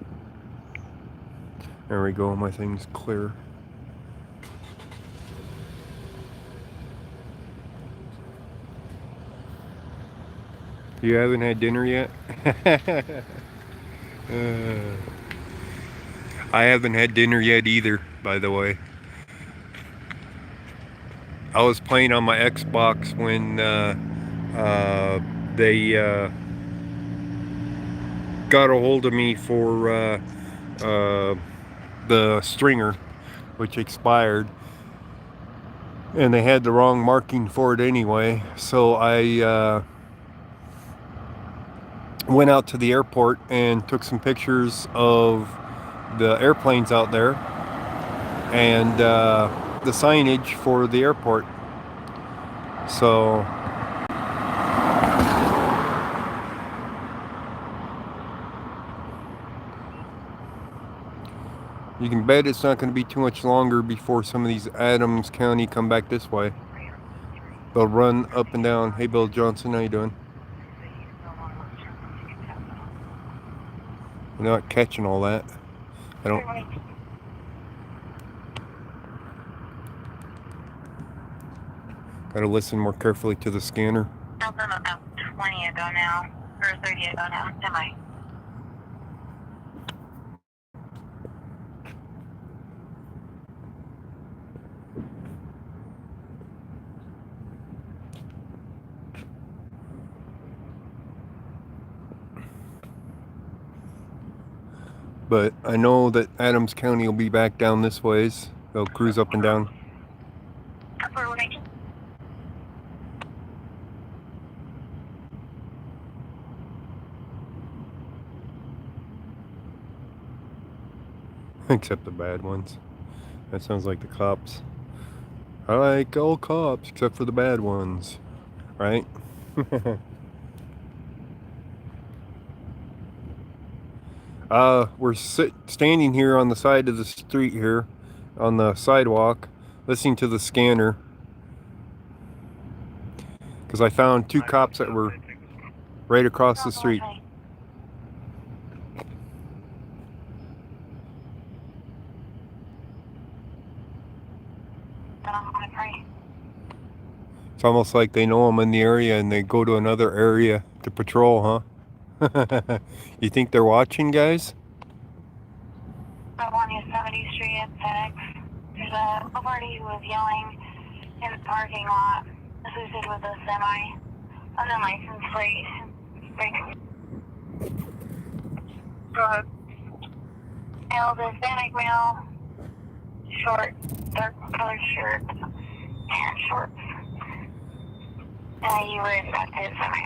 There we go, my thing's clear. You haven't had dinner yet? I haven't had dinner yet either, by the way. I was playing on my Xbox when they got a hold of me for the stringer, which expired, and they had the wrong marking for it anyway. So I went out to the airport and took some pictures of the airplanes out there and the signage for the airport. So you can bet it's not going to be too much longer before some of these Adams County come back this way. They'll run up and down. Hey, Bill Johnson, how you doing? You're not catching all that. I don't. Got to listen more carefully to the scanner. I'll them about 20 ago now, or 30 ago now, semi. But I know that Adams County will be back down this ways. They'll cruise up and down. Except the bad ones. That sounds like the cops. I like all cops except for the bad ones. Right? We're standing here on the side of the street here, on the sidewalk, listening to the scanner. Because I found two cops that were right across the street. It's almost like they know I'm in the area and they go to another area to patrol, huh? You think they're watching, guys? I'm on 70th Street at FedEx. There's a party who was yelling in the parking lot associated with a semi on the license plate. Go ahead. Male, the Hispanic male, short, dark colored shirt, and shorts. You were in that semi.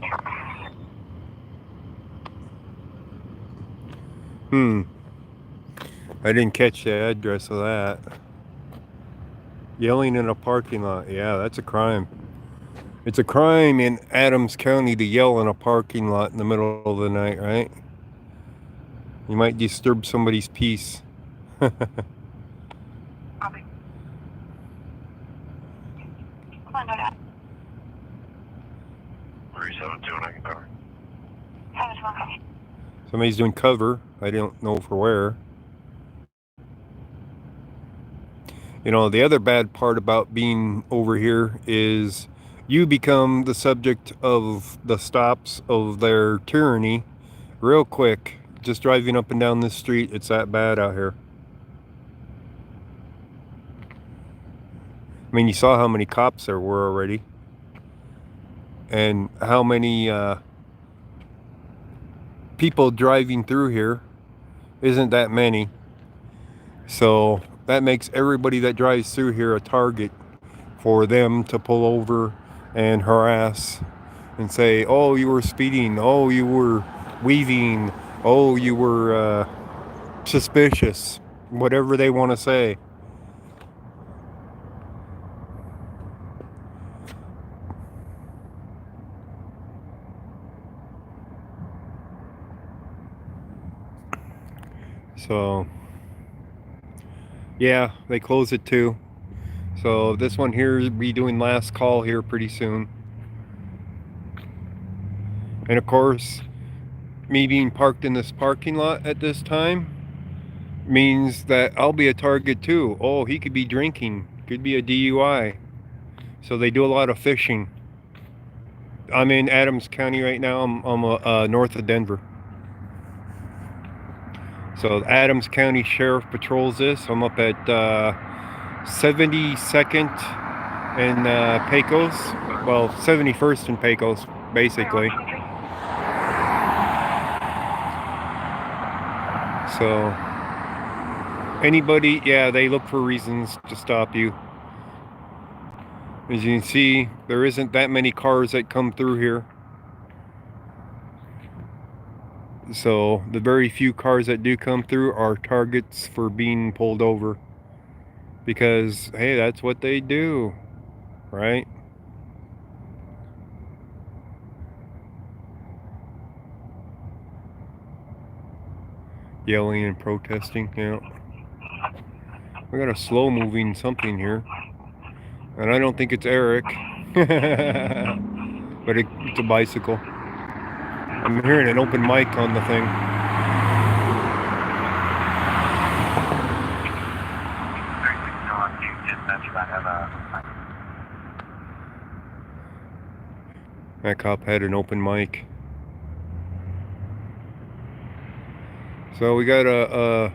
I didn't catch the address of that. Yelling in a parking lot. Yeah, that's a crime. It's a crime in Adams County to yell in a parking lot in the middle of the night, right? You might disturb somebody's peace. Copy. 372 and I can cover. Somebody's doing cover. I don't know for where. You know, the other bad part about being over here is you become the subject of the stops of their tyranny real quick. Just driving up and down this street, it's that bad out here. I mean, you saw how many cops there were already. And how many people driving through here isn't that many. So that makes everybody that drives through here a target for them to pull over and harass and say, oh, you were speeding, oh, you were weaving, oh, you were suspicious, whatever they want to say. So yeah, they close it too. So this one here will be doing last call here pretty soon. And of course, me being parked in this parking lot at this time means that I'll be a target too. Oh, he could be drinking, could be a DUI. So they do a lot of fishing. I'm in Adams County right now. I'm north of Denver. So the Adams County Sheriff patrols this. I'm up at 72nd and Pecos. Well, 71st and Pecos, basically. So anybody, yeah, they look for reasons to stop you. As you can see, there isn't that many cars that come through here. So the very few cars that do come through are targets for being pulled over. Because, hey, that's what they do, right? Yelling and protesting, yeah. We got a slow moving something here. And I don't think it's Eric. But it's a bicycle. I'm hearing an open mic on the thing. That cop had an open mic. So we got a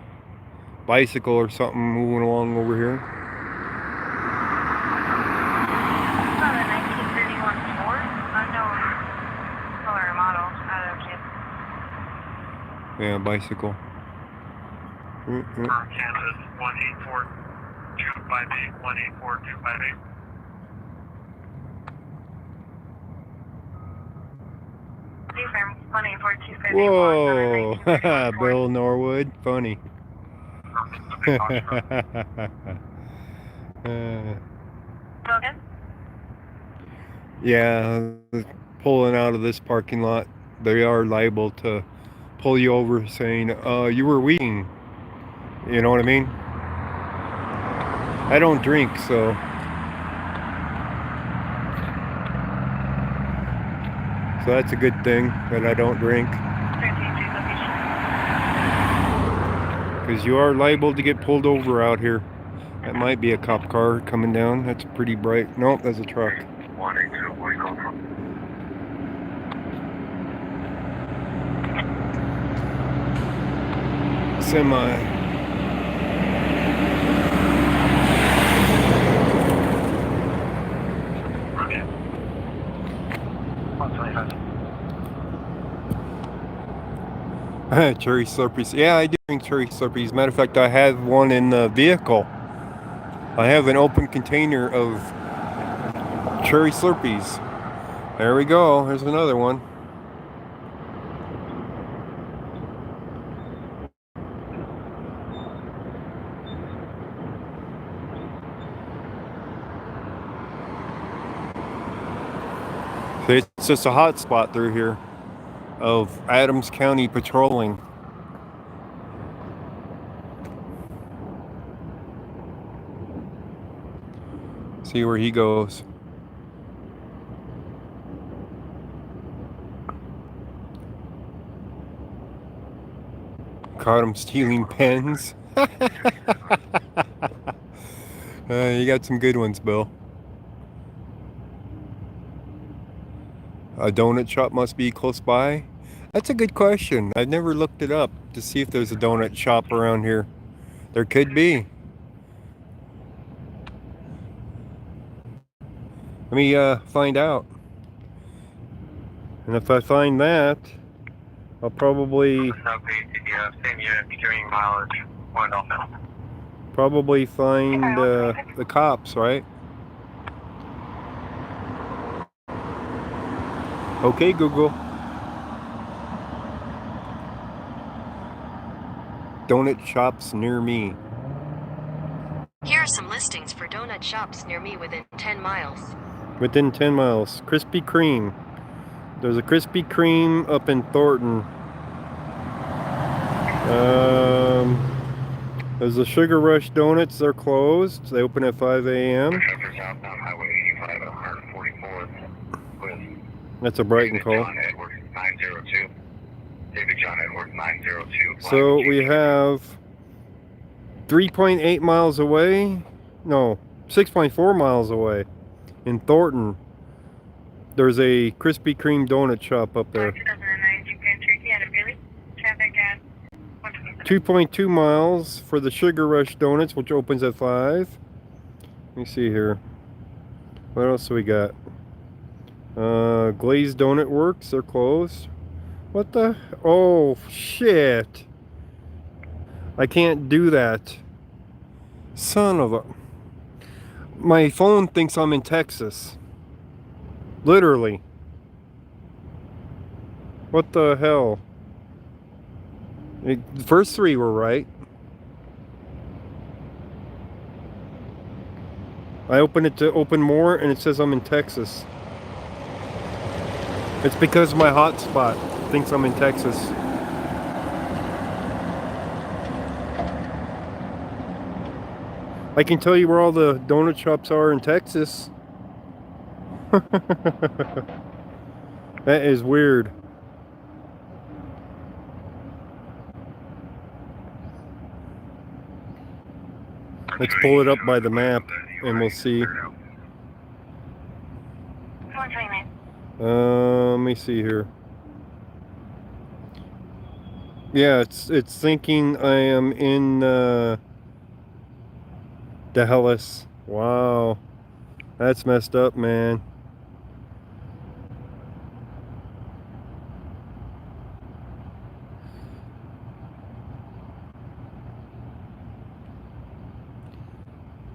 bicycle or something moving along over here. It's on a 1931 Ford. Unknown color and model. I don't know. Yeah, bicycle. Kansas 184258, 184258. Whoa, Bill Norwood, funny. Yeah, pulling out of this parking lot, they are liable to pull you over saying, you were weeding. You know what I mean? I don't drink, so. So that's a good thing that I don't drink. Because you are liable to get pulled over out here. That might be a cop car coming down. That's pretty bright. Nope, that's a truck. 182, where you going from? Semi. Cherry Slurpees. Yeah, I do drink cherry Slurpees. Matter of fact, I have one in the vehicle. I have an open container of cherry Slurpees. There we go. There's another one. It's just a hot spot through here of Adams County patrolling. See where he goes. Caught him stealing pens. You got some good ones, Bill. A donut shop must be close by. That's a good question. I've never looked it up to see if there's a donut shop around here. There could be. Let me find out. And if I find that, I'll probably find the cops, right? Okay, Google. Donut shops near me. Here are some listings for donut shops near me within 10 miles. Within 10 miles. Krispy Kreme. There's a Krispy Kreme up in Thornton. There's a Sugar Rush Donuts. They're closed. They open at 5 a.m. That's a Brighton call. So we have 3.8 miles away. No, 6.4 miles away in Thornton. There's a Krispy Kreme donut shop up there. 2.2 miles for the Sugar Rush Donuts, which opens at 5. Let me see here. What else do we got? Glazed Donut Works, they're closed. What the? Oh, shit. I can't do that. Son of a... My phone thinks I'm in Texas. Literally. What the hell? The first three were right. I open it to open more and it says I'm in Texas. It's because my hotspot thinks I'm in Texas. I can tell you where all the donut shops are in Texas. That is weird. Let's pull it up by the map and we'll see. Let me see here. Yeah, it's thinking I am in Dallas. Wow. That's messed up, man.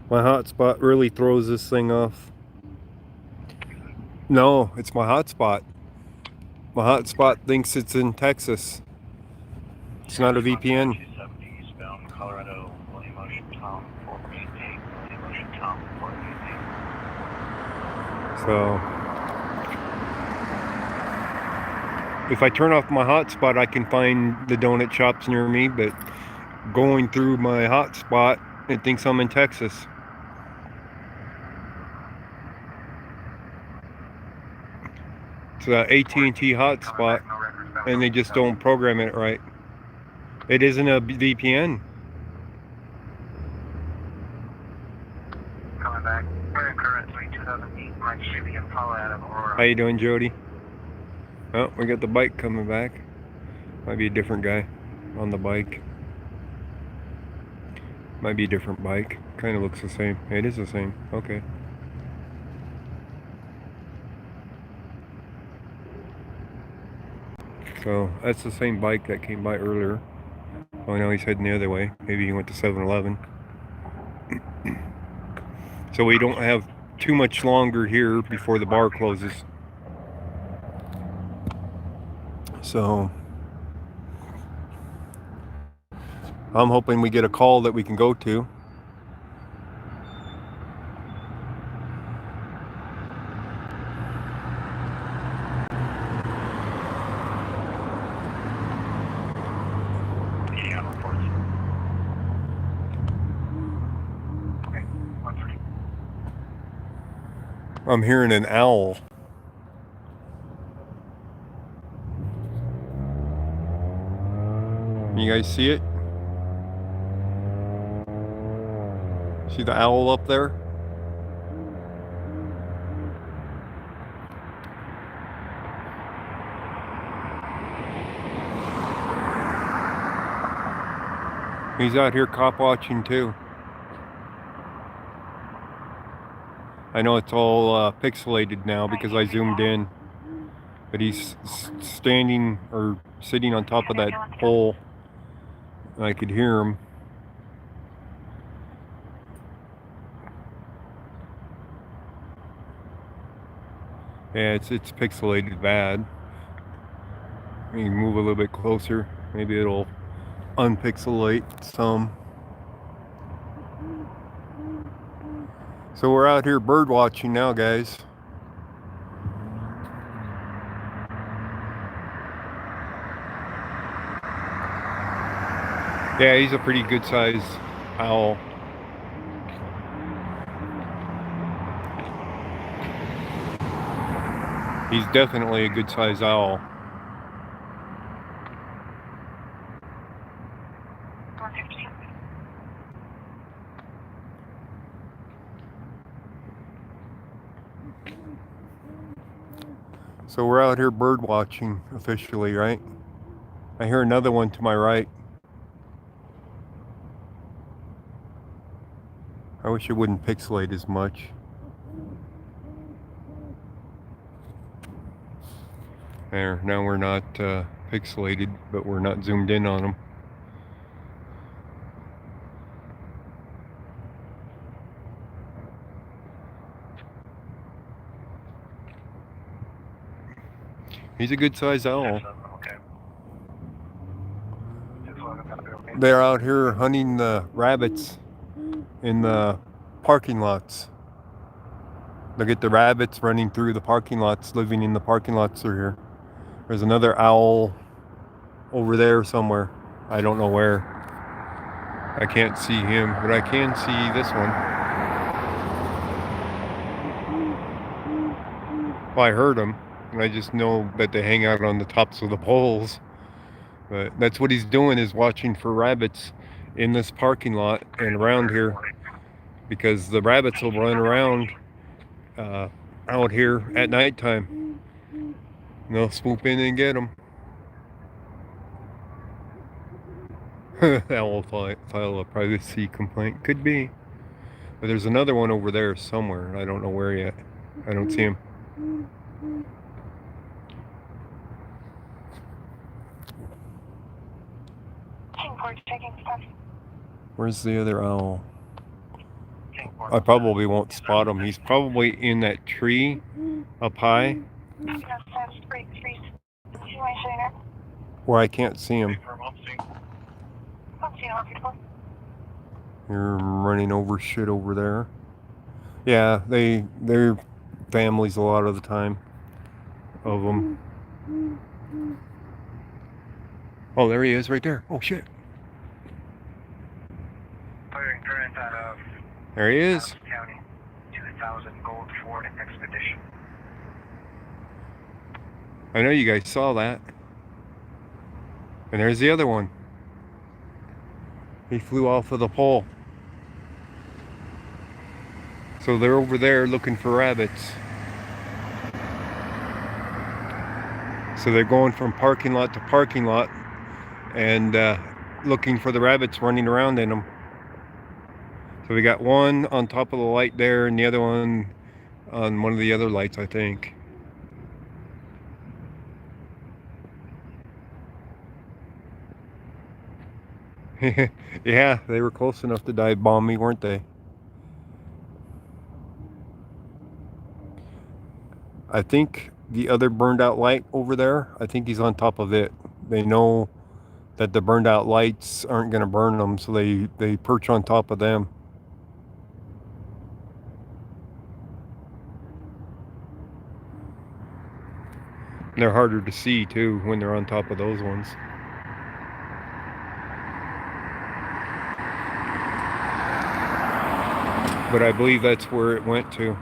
My hotspot really throws this thing off. No, it's my hotspot. My hotspot thinks it's in Texas. It's not a VPN. So, if I turn off my hotspot, I can find the donut shops near me, but going through my hotspot, it thinks I'm in Texas. It's an AT&T hotspot, and they just don't program it right. It isn't a VPN. Coming back. We're currently 2008 Mark Chevy Impala out of Aurora. How you doing, Jody? Oh, we got the bike coming back. Might be a different guy on the bike. Might be a different bike. Kind of looks the same. It is the same. Okay. So that's the same bike that came by earlier. Oh, now he's heading the other way. Maybe he went to 7-Eleven. So we don't have too much longer here before the bar closes. So I'm hoping we get a call that we can go to. I'm hearing an owl. You guys see it? See the owl up there? He's out here cop watching too. I know it's all pixelated now because I zoomed in, but he's standing or sitting on top of that pole. I could hear him. Yeah, it's pixelated bad. You can move a little bit closer. Maybe it'll unpixelate some. So we're out here bird watching now, guys. Yeah, he's a pretty good sized owl. He's definitely a good sized owl. So we're out here bird watching officially, right? I hear another one to my right. I wish it wouldn't pixelate as much. There, now we're not pixelated, but we're not zoomed in on them. He's a good sized owl. Okay. Just wanted to be okay. They're out here hunting the rabbits in the parking lots. Look at the rabbits running through the parking lots, living in the parking lots through here. There's another owl over there somewhere. I don't know where. I can't see him, but I can see this one. Well, I heard him, and I just know that they hang out on the tops of the poles. But that's what he's doing, is watching for rabbits in this parking lot and around here, because the rabbits will run around out here at nighttime. And they'll swoop in and get them. That will file a privacy complaint. Could be. But there's another one over there somewhere. I don't know where yet. I don't see him. Where's the other owl? I probably won't spot him. He's probably in that tree up high where I can't see him. You're running over shit over there. Yeah, they're families a lot of the time of them. Oh, there he is right there. Oh shit. There he is. County, 2000 Gold Ford Expedition. I know you guys saw that. And there's the other one. He flew off of the pole. So they're over there looking for rabbits. So they're going from parking lot to parking lot and looking for the rabbits running around in them. So we got one on top of the light there and the other one on one of the other lights, I think. Yeah, they were close enough to dive bomb me, weren't they? I think the other burned out light over there, I think he's on top of it. They know that the burned out lights aren't going to burn them, so they perch on top of them. They're harder to see too when they're on top of those ones. But I believe that's where it went to.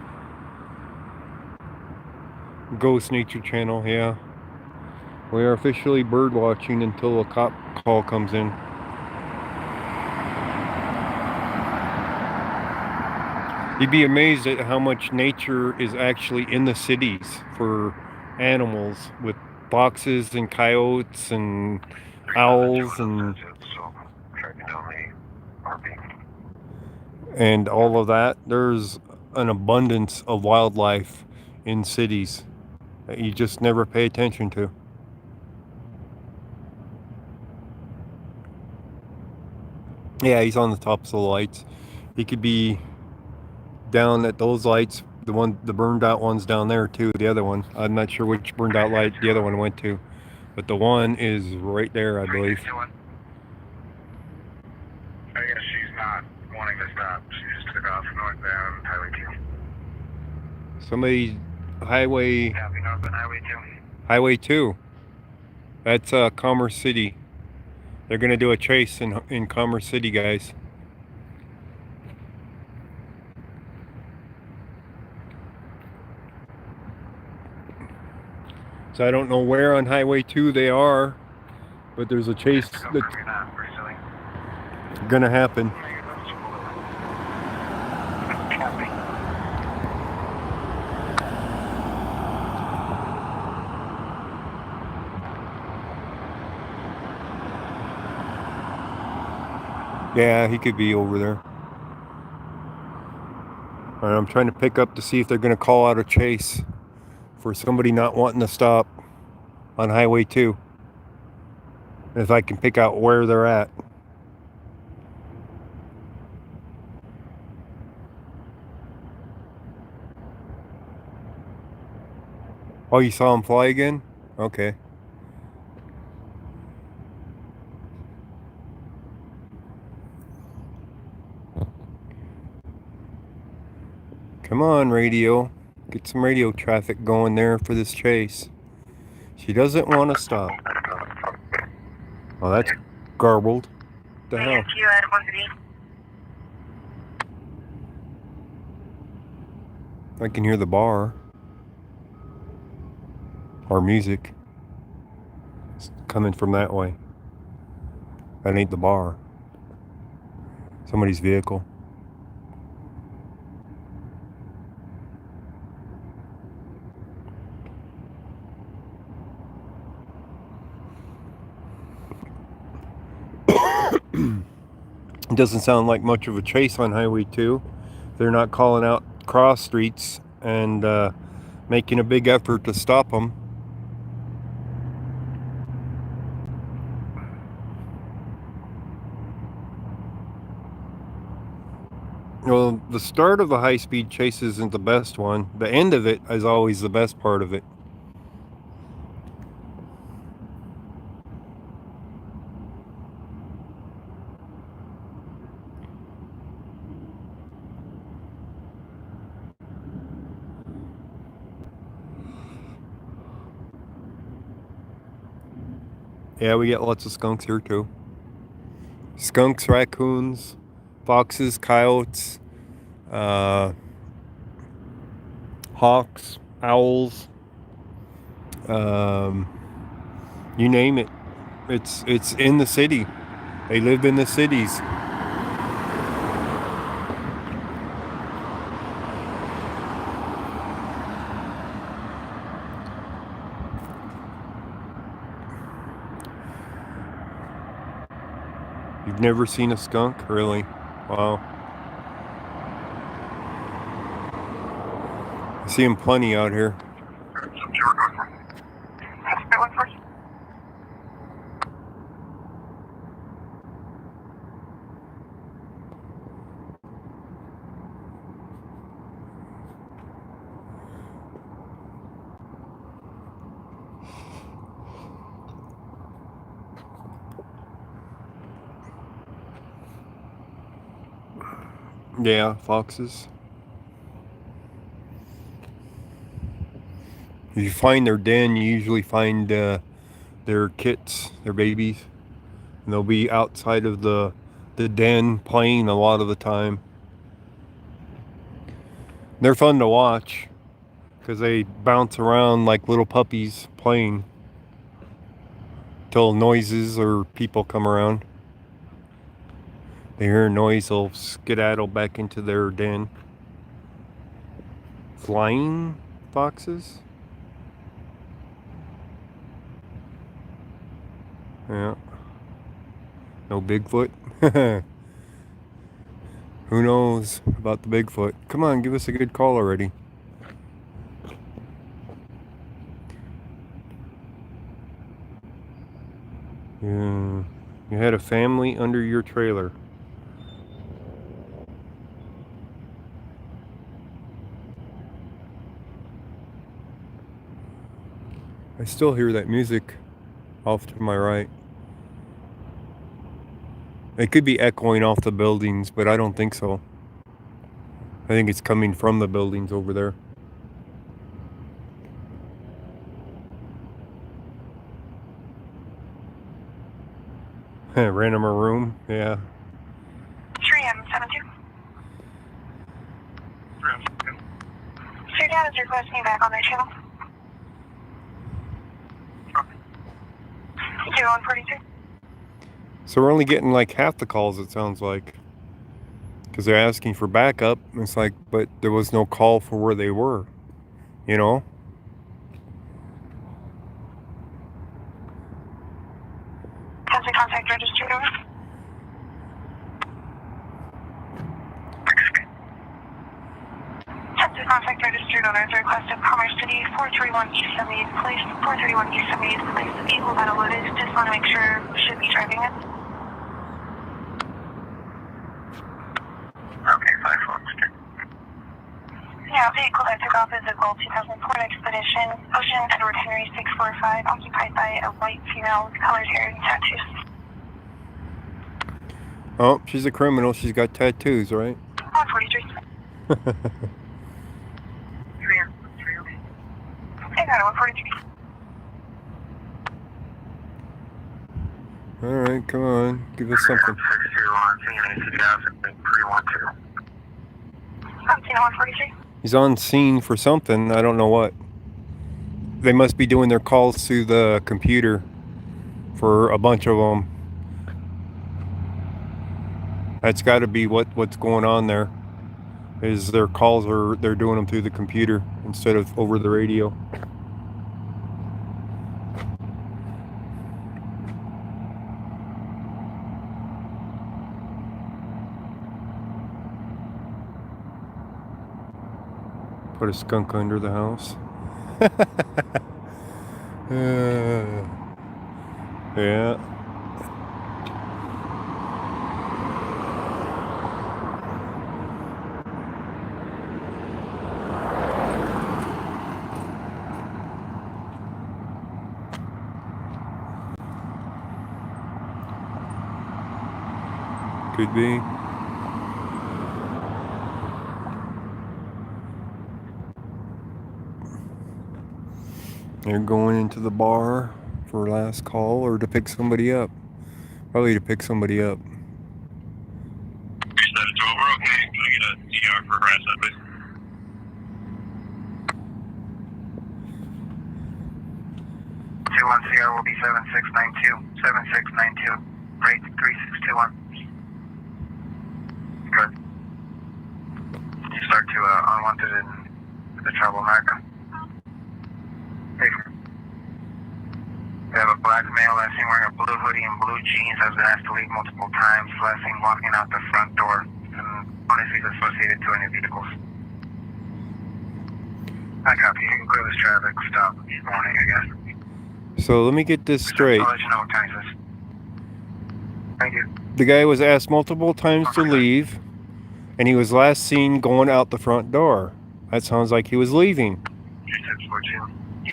Ghost Nature Channel, yeah. We are officially bird watching until a cop call comes in. You'd be amazed at how much nature is actually in the cities for animals, with foxes and coyotes and owls and all of that. There's an abundance of wildlife in cities that you just never pay attention to. Yeah, he's on the tops of the lights. He could be down at those lights. The burned out one's down there too. The other one, I'm not sure which burned out light the other one went to, but the one is right there, I believe. I guess she's not wanting to stop. She just took off northbound Highway 2. Somebody, Highway. Copy, northbound Highway 2. Highway 2. That's Commerce City. They're gonna do a chase in Commerce City, guys. So I don't know where on Highway 2 they are, but there's a chase that's gonna happen. Yeah, he could be over there. All right, I'm trying to pick up to see if they're gonna call out a chase for somebody not wanting to stop on Highway 2. And if I can pick out where they're at. Oh, you saw him fly again? Okay. Come on, radio. Get some radio traffic going there for this chase. She doesn't want to stop. Oh, that's garbled. What the hell? You at 130. I can hear the bar. Or music. It's coming from that way. That ain't the bar. Somebody's vehicle. It doesn't sound like much of a chase on Highway 2. They're not calling out cross streets and making a big effort to stop them. Well, the start of the high-speed chase isn't the best one. The end of it is always the best part of it. Yeah, we get lots of skunks here too. Skunks, raccoons, foxes, coyotes, hawks, owls, you name it. It's in the city. They live in the cities. You've never seen a skunk? Really? Wow. I see them plenty out here. Yeah, foxes. If you find their den, you usually find their kits, their babies. And they'll be outside of the den playing a lot of the time. They're fun to watch because they bounce around like little puppies playing till noises or people come around. They hear a noise, they'll skedaddle back into their den. Flying foxes? Yeah. No Bigfoot? Who knows about the Bigfoot? Come on, give us a good call already. Yeah. You had a family under your trailer. I still hear that music off to my right. It could be echoing off the buildings, but I don't think so. I think it's coming from the buildings over there. Ran him a room, yeah. 3M72. So your dad is requesting you back on their channel. 142. So we're only getting like half the calls, it sounds like. Because they're asking for backup. It's like, but there was no call for where they were. You know? Has the contact registered over? Has the contact registered owner is request of Commerce City 431 East 78th Place, 431 East 78th Place. The vehicle that loaded, just want to make sure should be driving it. Okay, 5 folks. Yeah, vehicle that took off is a Gold 2004 Expedition, Ocean Edward Henry 645, occupied by a white female with colored hair and tattoos. Oh, she's a criminal. She's got tattoos, right? 143. I got it, 143. All right, come on. Give us something. 62 on TNA City House at 312. I'm seeing 143. He's on scene for something. I don't know what. They must be doing their calls through the computer for a bunch of them. That's got to be what's going on there. Is their calls they're doing them through the computer instead of over the radio. Put a skunk under the house. Yeah. Could be. They're going into the bar for last call or to pick somebody up. Probably to pick somebody up. 712, we're okay. Can I get a DR for harassment, please? CR will be 7692, rate 3621. Good. You start to unwanted in the troublemaker. Hey. We have a black male last seen wearing a blue hoodie and blue jeans, has been asked to leave multiple times, last seen walking out the front door, and honestly is associated to any vehicles. I copy. You can clear this traffic stop this morning, I guess. So let me get this straight. I'll let you know what time it is. Thank you. The guy was asked multiple times to leave, and he was last seen going out the front door. That sounds like he was leaving.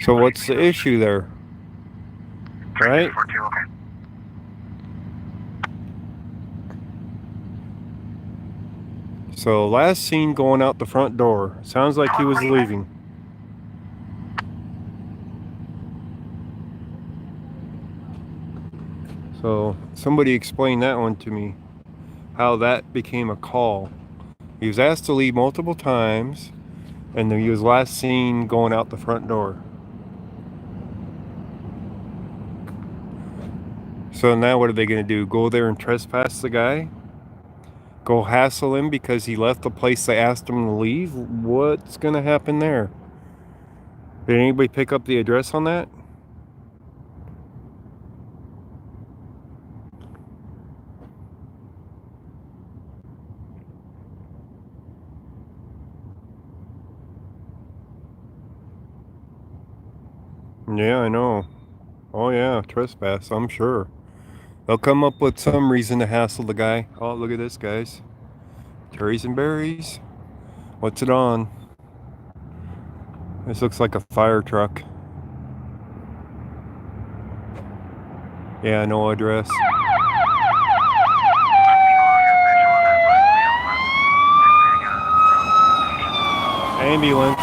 So what's the issue there? Right? So last seen going out the front door. Sounds like he was leaving. So somebody explain that one to me. How that became a call. He was asked to leave multiple times, and then he was last seen going out the front door. So now what are they going to do? Go there and trespass the guy? Go hassle him because he left the place they asked him to leave? What's going to happen there? Did anybody pick up the address on that? Yeah, I know. Oh yeah, trespass, I'm sure. They'll come up with some reason to hassle the guy. Oh, look at this, guys. Cherries and berries. What's it on? This looks like a fire truck. Yeah, no address. Ambulance.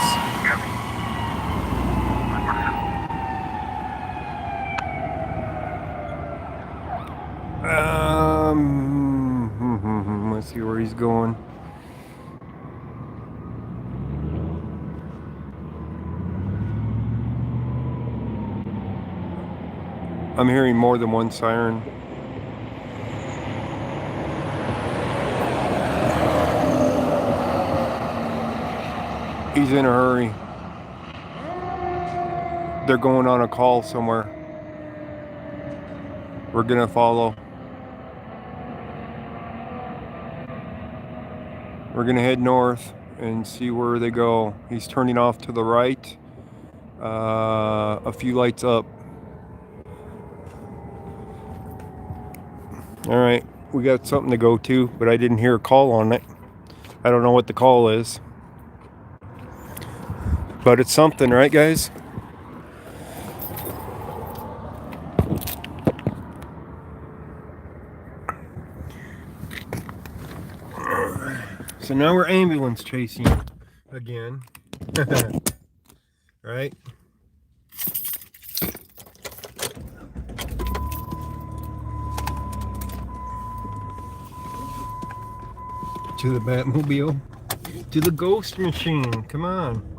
Let's see where he's going. I'm hearing more than one siren. He's in a hurry. They're going on a call somewhere. We're gonna follow. We're gonna head north and see where they go. He's turning off to the right, a few lights up. All right, we got something to go to, but I didn't hear a call on it. I don't know what the call is. But it's something, right, guys? So now we're ambulance chasing again. Right? To the Batmobile. To the ghost machine. Come on.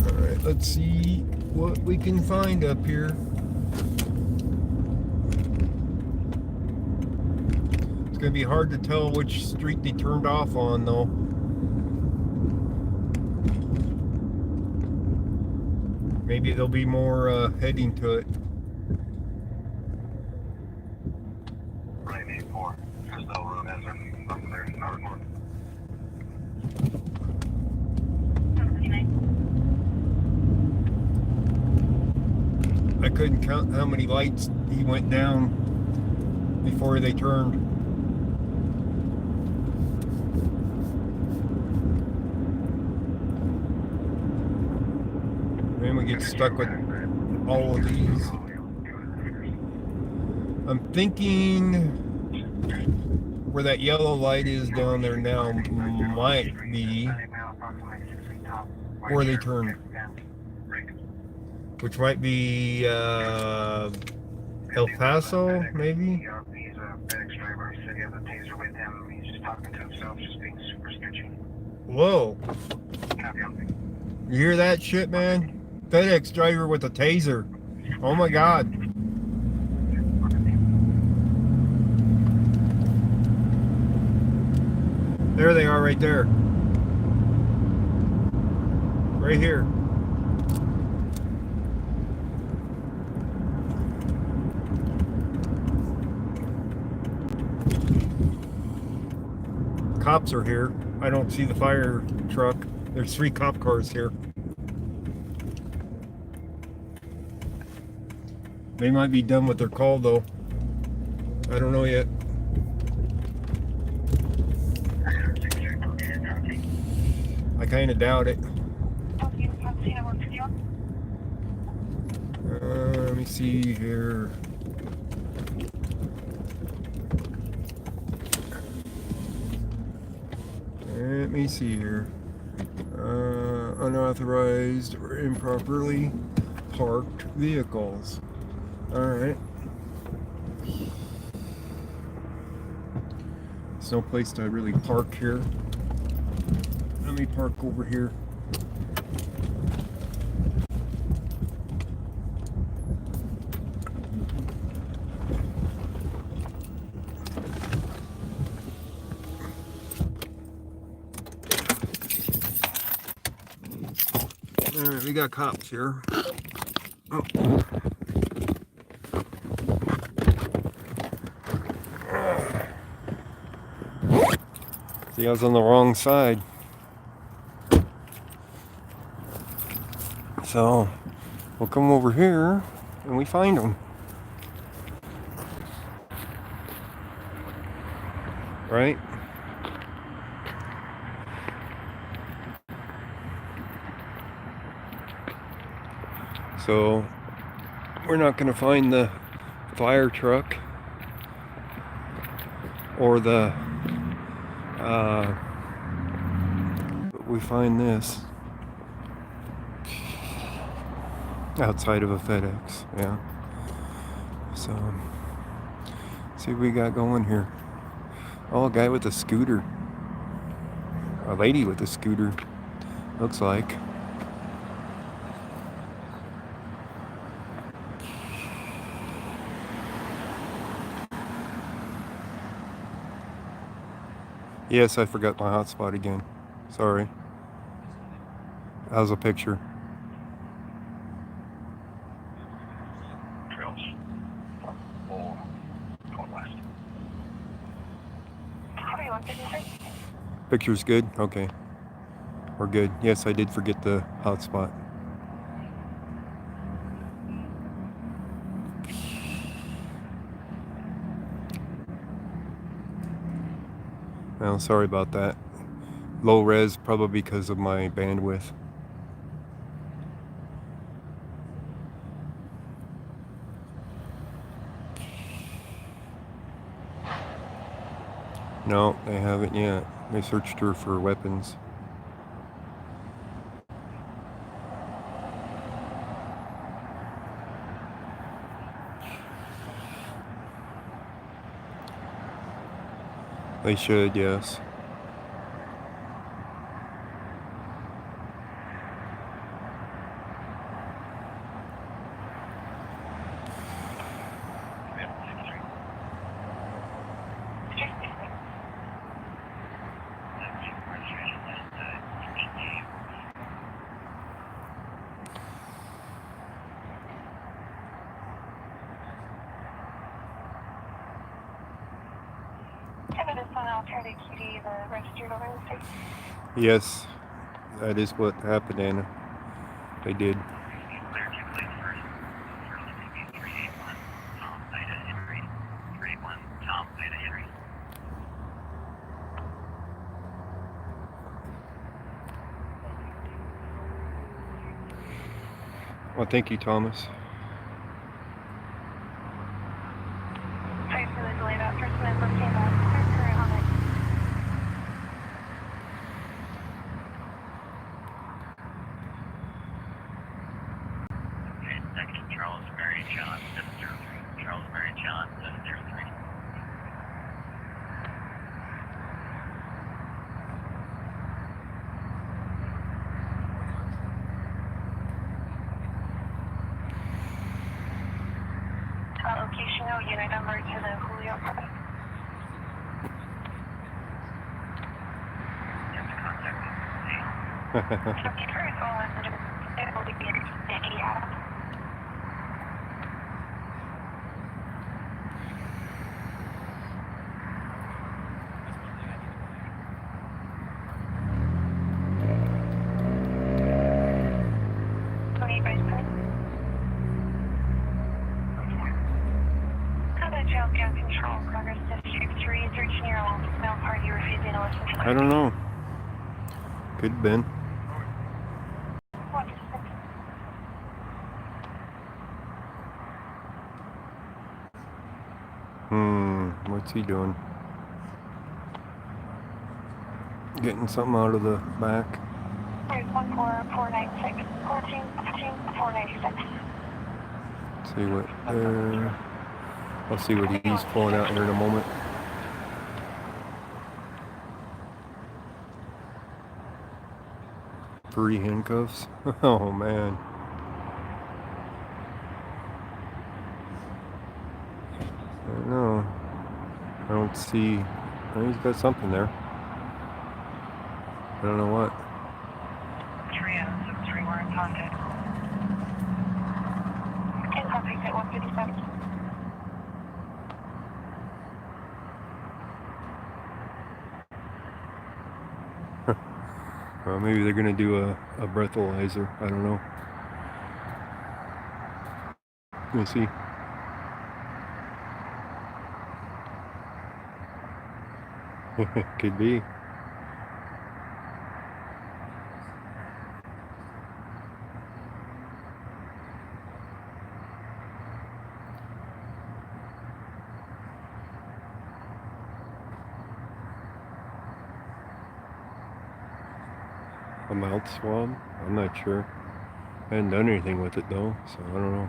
Alright, let's see what we can find up here. It's going to be hard to tell which street they turned off on, though. Maybe there'll be more heading to it. 984. There's no room, is there? Nothing there. No room. I couldn't count how many lights he went down before they turned. Then we get stuck with all of these. I'm thinking where that yellow light is down there now might be where they turned. Which might be El Paso, maybe? He's a FedEx driver. He said he has a taser with him. He's just talking to himself, just being super sketchy. Whoa. Copy on me. You hear that shit, man? FedEx driver with a taser. Oh my God. There they are right there. Right here. Cops are here. I don't see the fire truck. There's 3 cop cars here. They might be done with their call though. I don't know yet. I kind of doubt it. Let me see here. Let me see here. Unauthorized or improperly parked vehicles. Alright. There's no place to really park here. Let me park over here. Alright, we got cops here. Oh. See, I was on the wrong side. So, we'll come over here and we find them. Right? So, we're not going to find the fire truck or the but we find this outside of a FedEx. Yeah. So, see what we got going here. Oh, a guy with a scooter. A lady with a scooter. Looks like. Yes, I forgot my hotspot again. Sorry. That was a picture. Trails. 4, Picture's good? Okay. We're good. Yes, I did forget the hotspot. Well, sorry about that. Low res, probably because of my bandwidth. No, they haven't yet. They searched her for weapons. They should, yes. Yes, that is what happened, Anna. They did. Well, thank you, Thomas. Location, unit number to the Julio property. I don't know. Could have been. What's he doing? Getting something out of the back. 14496 496. See what I'll see what he's pulling out here in a moment. Free handcuffs. Oh man. I don't know. I don't see. Oh, he's got something there. I don't know what. 3063 were in contact. In contact at 157. Well, maybe they're gonna do a breathalyzer. I don't know. Let me see. Could be. A mouth swab? I'm not sure. I hadn't done anything with it though, so I don't know.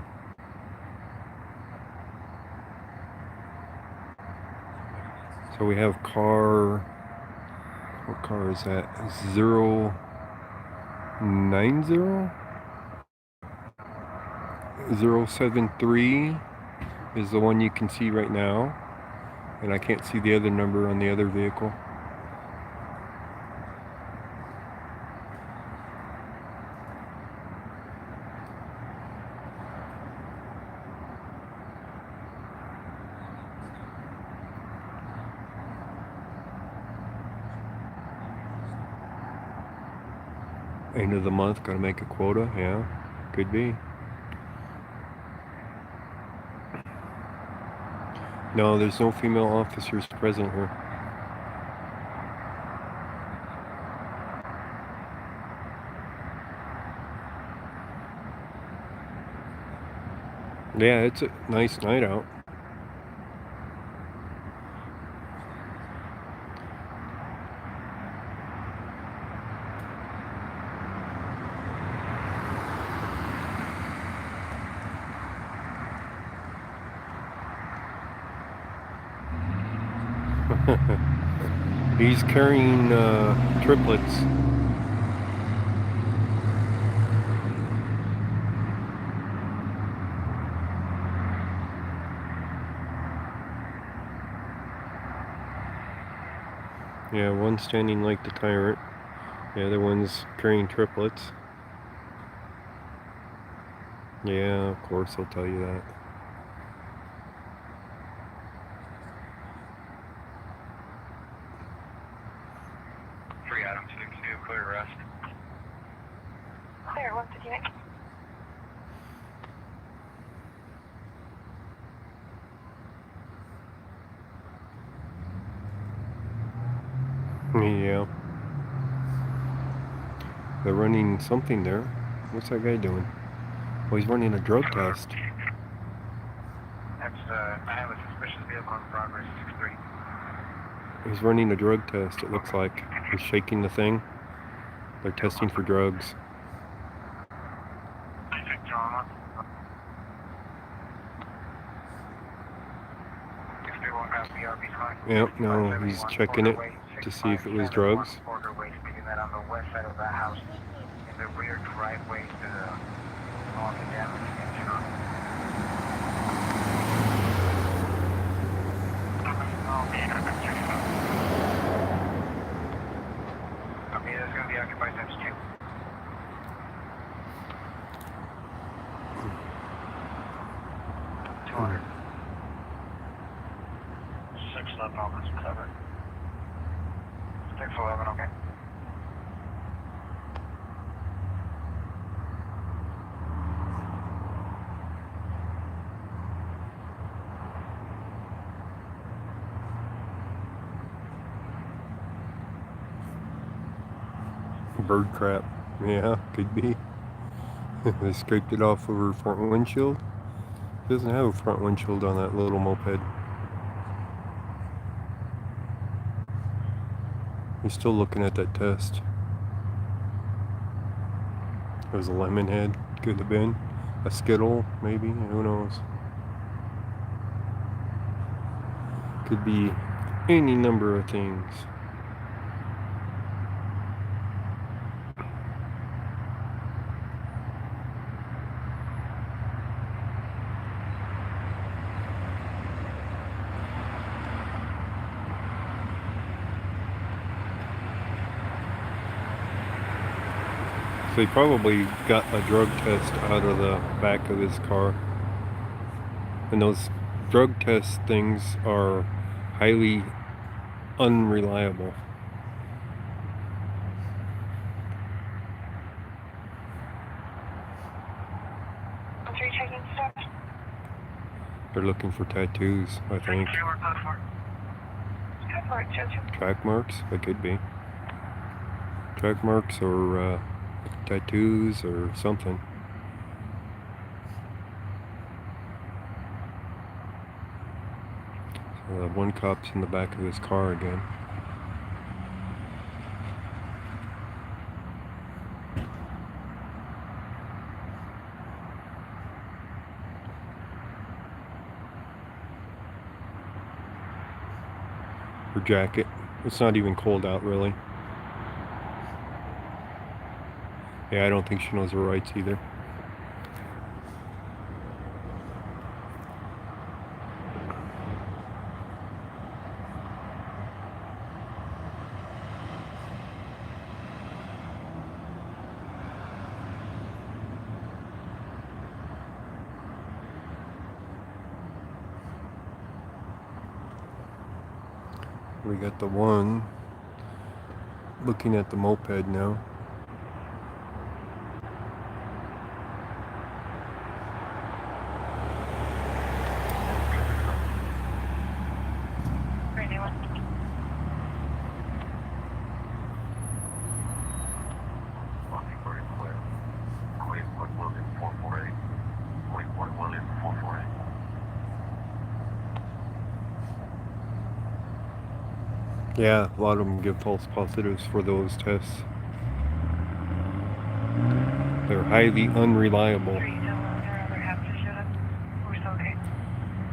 So we have car. What car is that? 090? 073 is the one you can see right now. And I can't see the other number on the other vehicle. End of the month, gotta make a quota. Yeah, could be. No, there's no female officers present here. Yeah, it's a nice night out. He's carrying triplets. Yeah, one standing like the tyrant. The other one's carrying triplets. Yeah, of course I'll tell you that. 3 items, 6-2, clear arrest. Clear, what's the unit? Yeah. They're running something there. What's that guy doing? Oh, he's running a drug test. That's, I have a suspicious vehicle in progress, 6-3. He's running a drug test, it looks like. He's shaking the thing. They're testing for drugs. 6 drama. 6-1 got BRB fine. Yep, no, he's checking it to see if it was drugs. Border way, speeding that on the west side of the house, in the rear driveway to the all the damage engine on it. Okay, that's going to be occupied times 2. $200. 611 all this covered. 611, okay. Bird crap. Yeah, could be. They scraped it off over front windshield. Doesn't have a front windshield on that little moped. He's still looking at that test. It was a lemon head. Could have been. A Skittle, maybe. Who knows? Could be any number of things. So he probably got a drug test out of the back of his car. And those drug test things are highly unreliable. What's your checking stuff? They're looking for tattoos, I think. Track marks? They could be. Track marks or tattoos or something. So one cop's in the back of his car again. Her jacket. It's not even cold out, really. Yeah, I don't think she knows her rights either. We got the one looking at the moped now. Yeah, a lot of them give false positives for those tests. They're highly unreliable.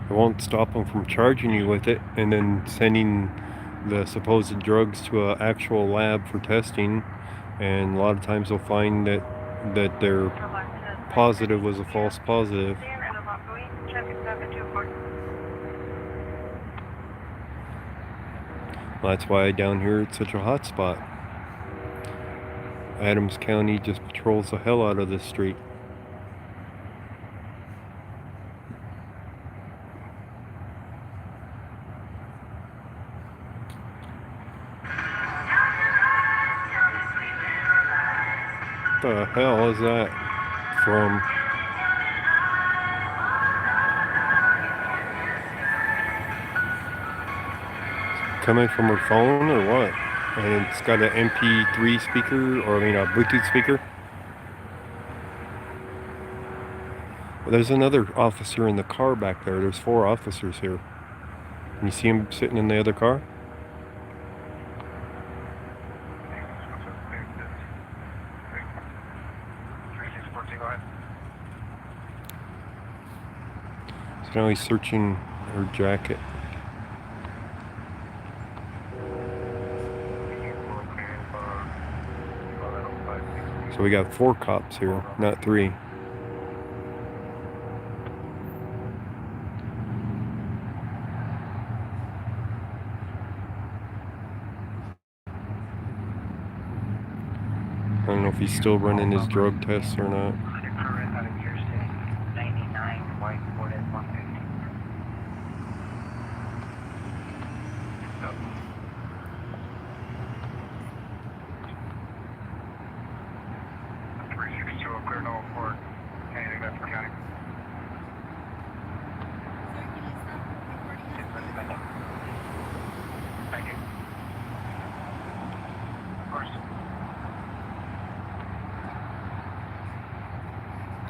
It won't stop them from charging you with it and then sending the supposed drugs to an actual lab for testing. And a lot of times they'll find that their positive was a false positive. That's why down here it's such a hot spot. Adams County just patrols the hell out of this street. What the hell is that from? Coming from her phone or what? And it's got an MP3 speaker, or I mean a Bluetooth speaker. Well, there's another officer in the car back there. There's 4 officers here. You see him sitting in the other car? So now he's searching her jacket. So we got 4 cops here, not 3. I don't know if he's still running his drug tests or not.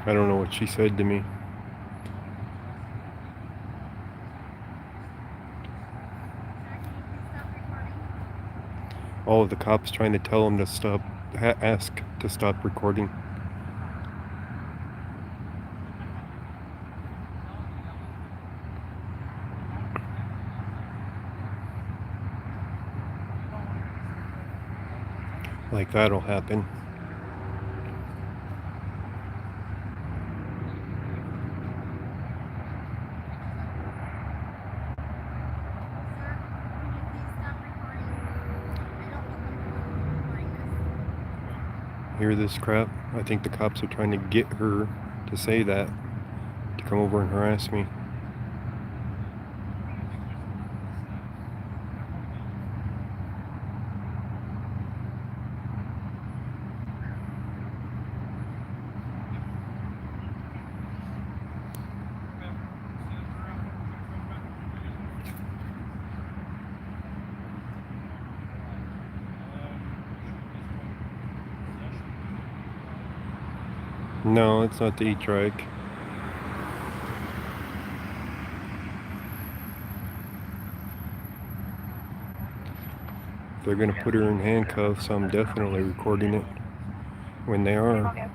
I don't know what she said to me. All of the cops trying to tell him to stop, ask to stop recording. Like that'll happen. Hear this crap? I think the cops are trying to get her to say that, to come over and harass me. No, it's not the e-trike. If they're gonna put her in handcuffs, I'm definitely recording it when they are.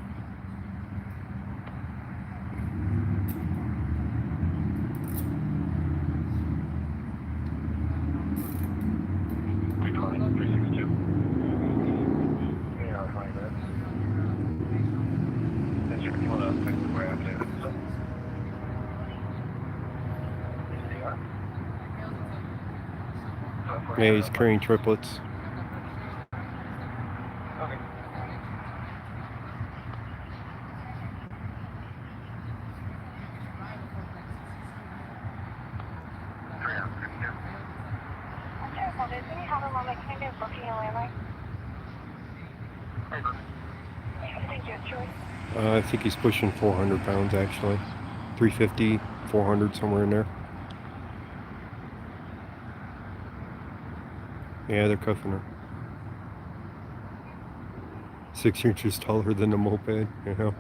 Yeah, he's carrying triplets. I think he's pushing 400 pounds actually. 350, 400, somewhere in there. Yeah, they're cuffing her. 6 inches taller than the moped, you know.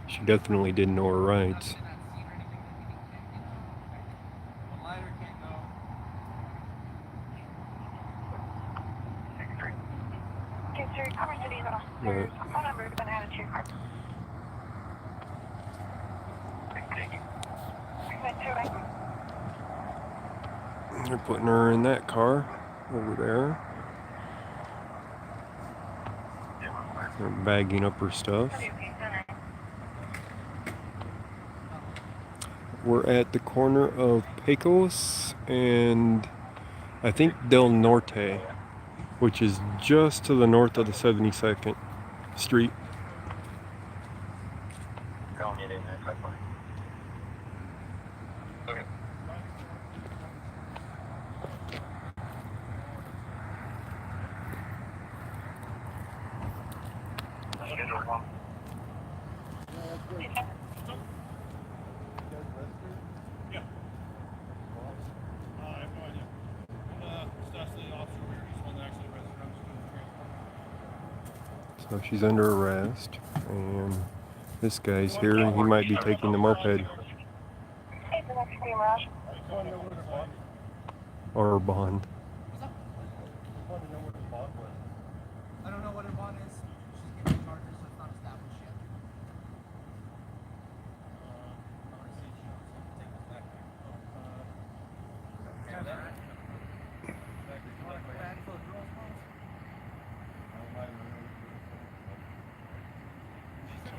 She definitely didn't know her rights. But they're putting her in that car over there. They're bagging up her stuff. We're at the corner of Pecos and I think Del Norte, which is just to the north of the 72nd Street. Okay. So she's under arrest, and this guy's here, and he might be taking the moped or bond. I don't know what her bond is. She's getting charges, so it's not established yet. I want to see if she wants to take this back.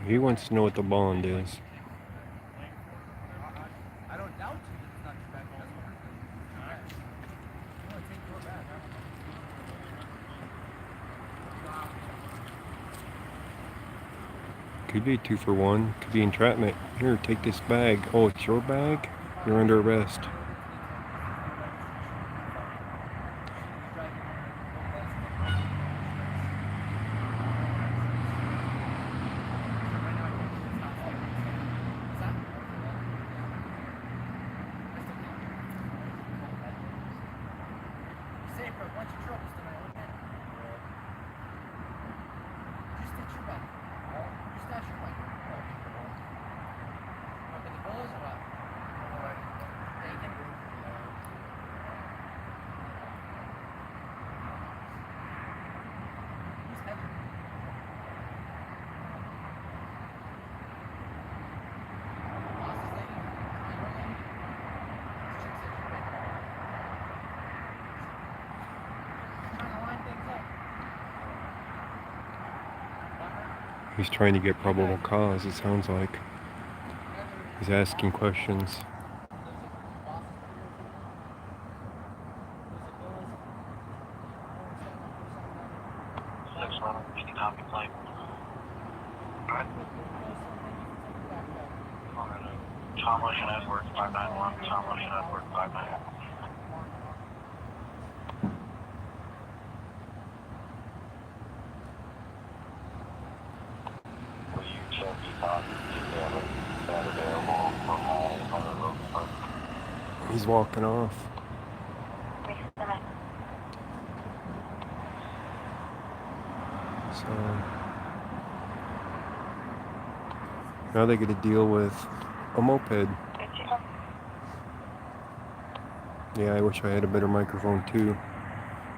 He wants to know what the bond is. I don't doubt you that it's not your back. That's what her thing. Alright. I want to take your back. Could be 2 for 1. Could be entrapment. Here, take this bag. Oh, it's your bag? You're under arrest. He's trying to get probable cause, it sounds like. He's asking questions. Thomas and Edward 591. Thomas and Edward 591. Will you check the copies that available from all other local? He's walking off. So now they get to deal with a moped. Yeah, I wish I had a better microphone too.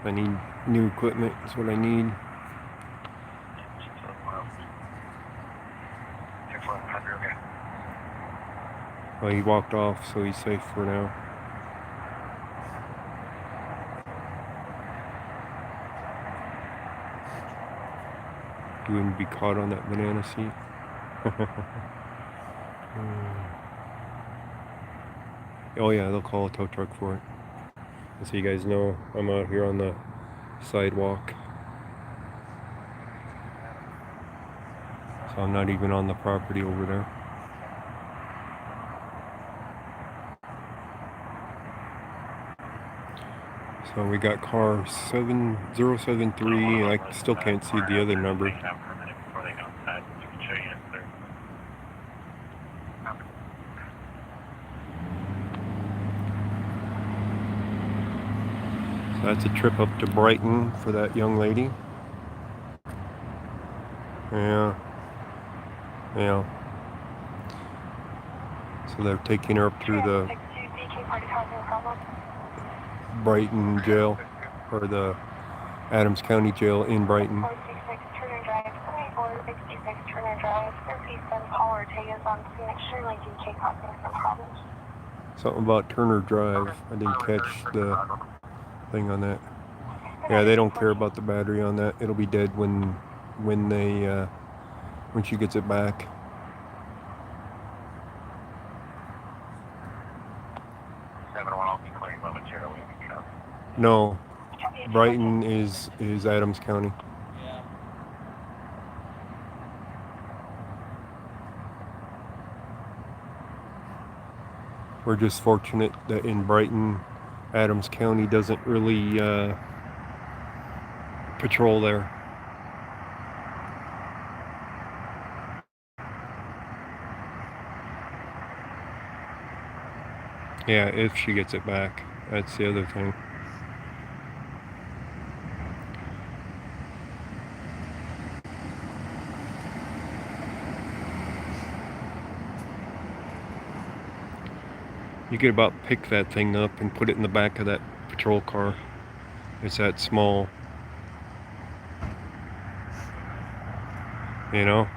I need new equipment, that's what I need. Well, he walked off, so he's safe for now. You wouldn't be caught on that banana seat. Oh yeah, they'll call a tow truck for it. And so you guys know, I'm out here on the sidewalk. So I'm not even on the property over there. So So we got car 7073, and I still can't see the other number. So that's a trip up to Brighton for that young lady. Yeah. So they're taking her up through the Brighton jail, or the Adams County jail in Brighton. Something about Turner Drive. I didn't catch the thing on that. Yeah, they don't care about the battery on that. It'll be dead when she gets it back. No, Brighton is Adams County. Yeah. We're just fortunate that in Brighton, Adams County doesn't really patrol there. Yeah, if she gets it back. That's the other thing. You could about pick that thing up and put it in the back of that patrol car. It's that small. You know?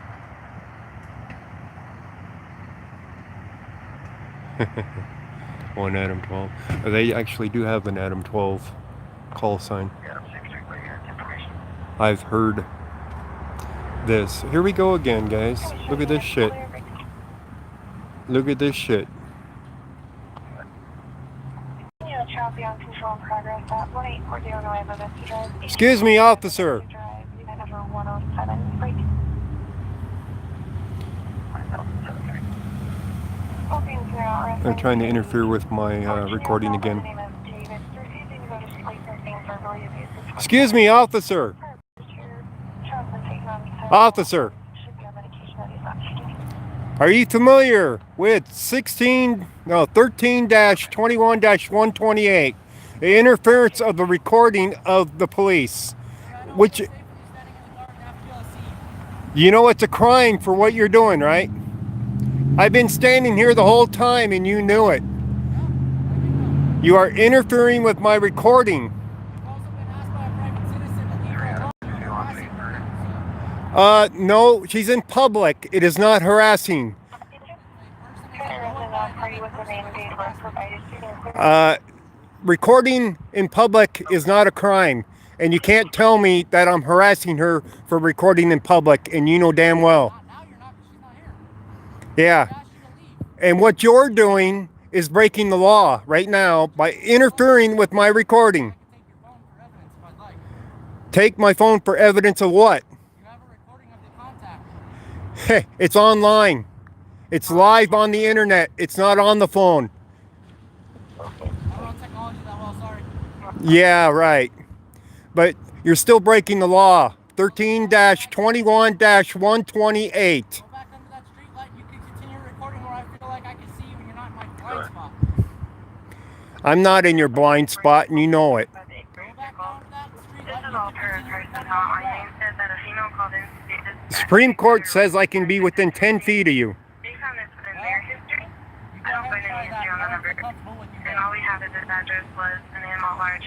One Adam 12. They actually do have an Adam 12 call sign. I've heard this. Here we go again, guys. Look at this shit. Look at this shit. Excuse me, officer. They're trying to interfere with my recording again. Excuse me, officer. Officer. Are you familiar with 13-21-128? The interference of the recording of the police. Which, you know it's a crime for what you're doing, right? I've been standing here the whole time and you knew it. You are interfering with my recording. No, she's in public. It is not harassing. Recording in public is not a crime. And you can't tell me that I'm harassing her for recording in public, and you know damn well. Yeah. And what you're doing is breaking the law right now by interfering with my recording. Take my phone for evidence of what? Hey, it's online. It's live on the internet. It's not on the phone. Yeah, right. But you're still breaking the law. 13-21-128. I'm not in your blind spot, and you know it. The Supreme Court says I can be within 10 feet of you.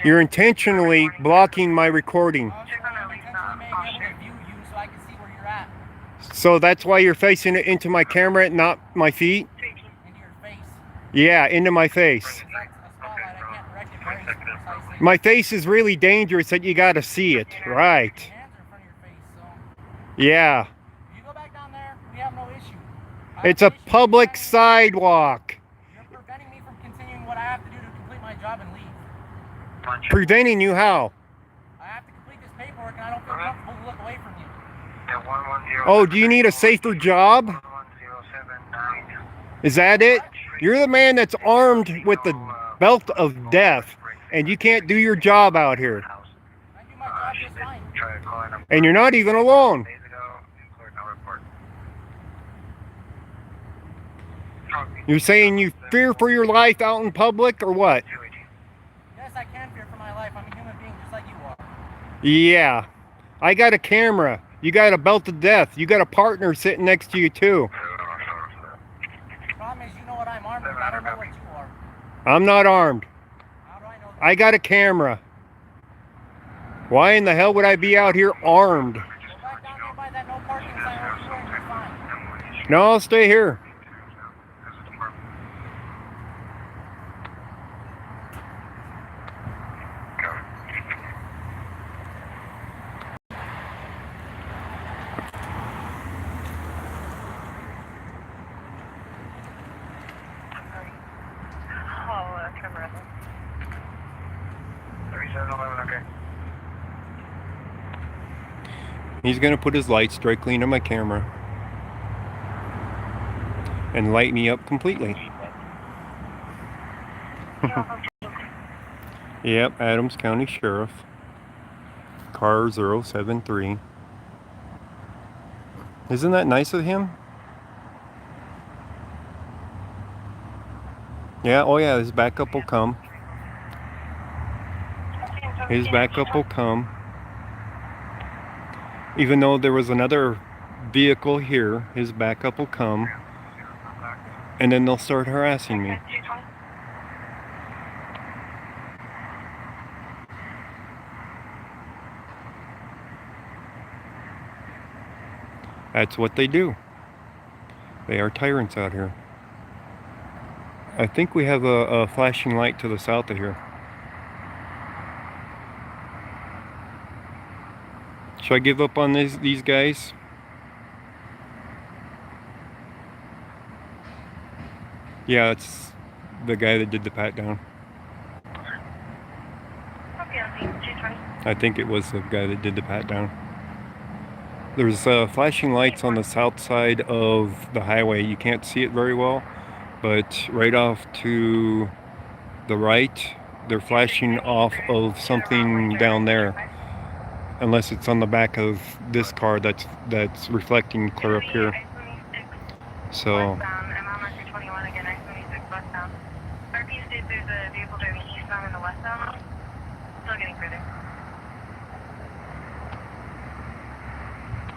You're intentionally blocking my recording. So that's why you're facing it into my camera, not my feet? Yeah, into my face. My face is really dangerous that you gotta see it, right? Yeah. You go back down there, we have no issue. It's a public sidewalk. You're preventing me from continuing what I have to do to complete my job and leave. Preventing you how? I have to complete this paperwork and I don't feel comfortable to look away from you. Oh, do you need a safer job? Is that it? You're the man that's armed with the belt of death. and you can't do your job out here. I do my job just fine. Try calling them And you're not even alone. days ago. Include no report. You're saying you fear for your life out in public or what? Yes, I can fear for my life. I'm a human being just like you are. Yeah. I got a camera. You got a belt to death. You got a partner sitting next to you too. The problem is you know what I'm armed with. I don't know what you are. I'm not armed. How do I know? I got a camera. Why in the hell would I be out here armed? Go back down there by that no parking sign over there and you're fine. No, I'll stay here. Okay. He's gonna put his lights directly into my camera and light me up completely. Yep, Adams County Sheriff. Car 073. Isn't that nice of him? Yeah, oh yeah, his backup will come. His backup will come. Even though there was another vehicle here, his backup will come. And then they'll start harassing me. That's what they do. They are tyrants out here. I think we have a flashing light to the south of here. Should I give up on these guys? Yeah, it's the guy that did the pat down. I think it was the guy that did the pat down. There's flashing lights on the south side of the highway. You can't see it very well, but right off to the right, they're flashing off of something down there. Unless it's on the back of this car that's reflecting clear up here. So I'm on Metro 21 again, I-26 westbound. RP states there's a vehicle driving eastbound in the westbound. Still getting further.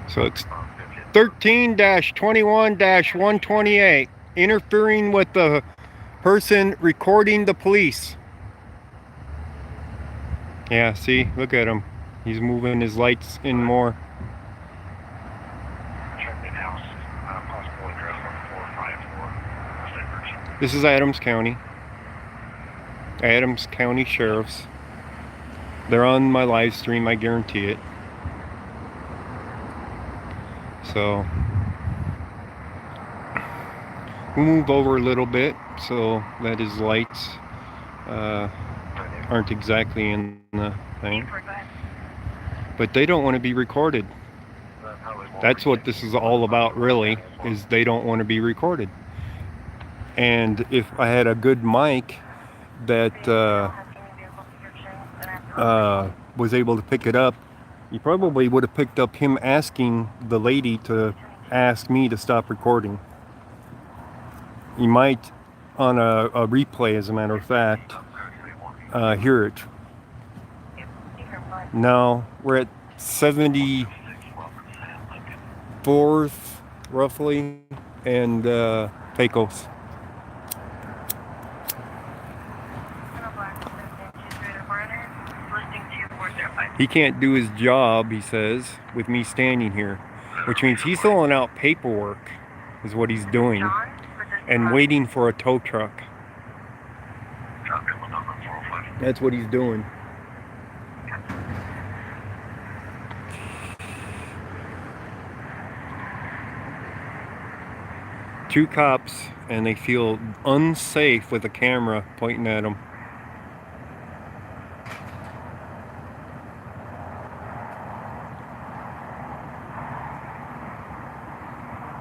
So it's 13-21-128, interfering with the person recording the police. Yeah, see, look at him. He's moving his lights in more. Possible address on 454. This is Adams County. Adams County Sheriffs. They're on my live stream, I guarantee it. So we'll move over a little bit so that his lights aren't exactly in the thing. But they don't want to be recorded. That's what this is all about, really, is they don't want to be recorded. And if I had a good mic that was able to pick it up, you probably would have picked up him asking the lady to ask me to stop recording. You might, on a replay, as a matter of fact, hear it. No, we're at 74th, roughly, and Pecos. He can't do his job, he says, with me standing here, which means he's filling out paperwork, is what he's doing, and waiting for a tow truck. That's what he's doing. Two cops, and they feel unsafe with a camera pointing at them.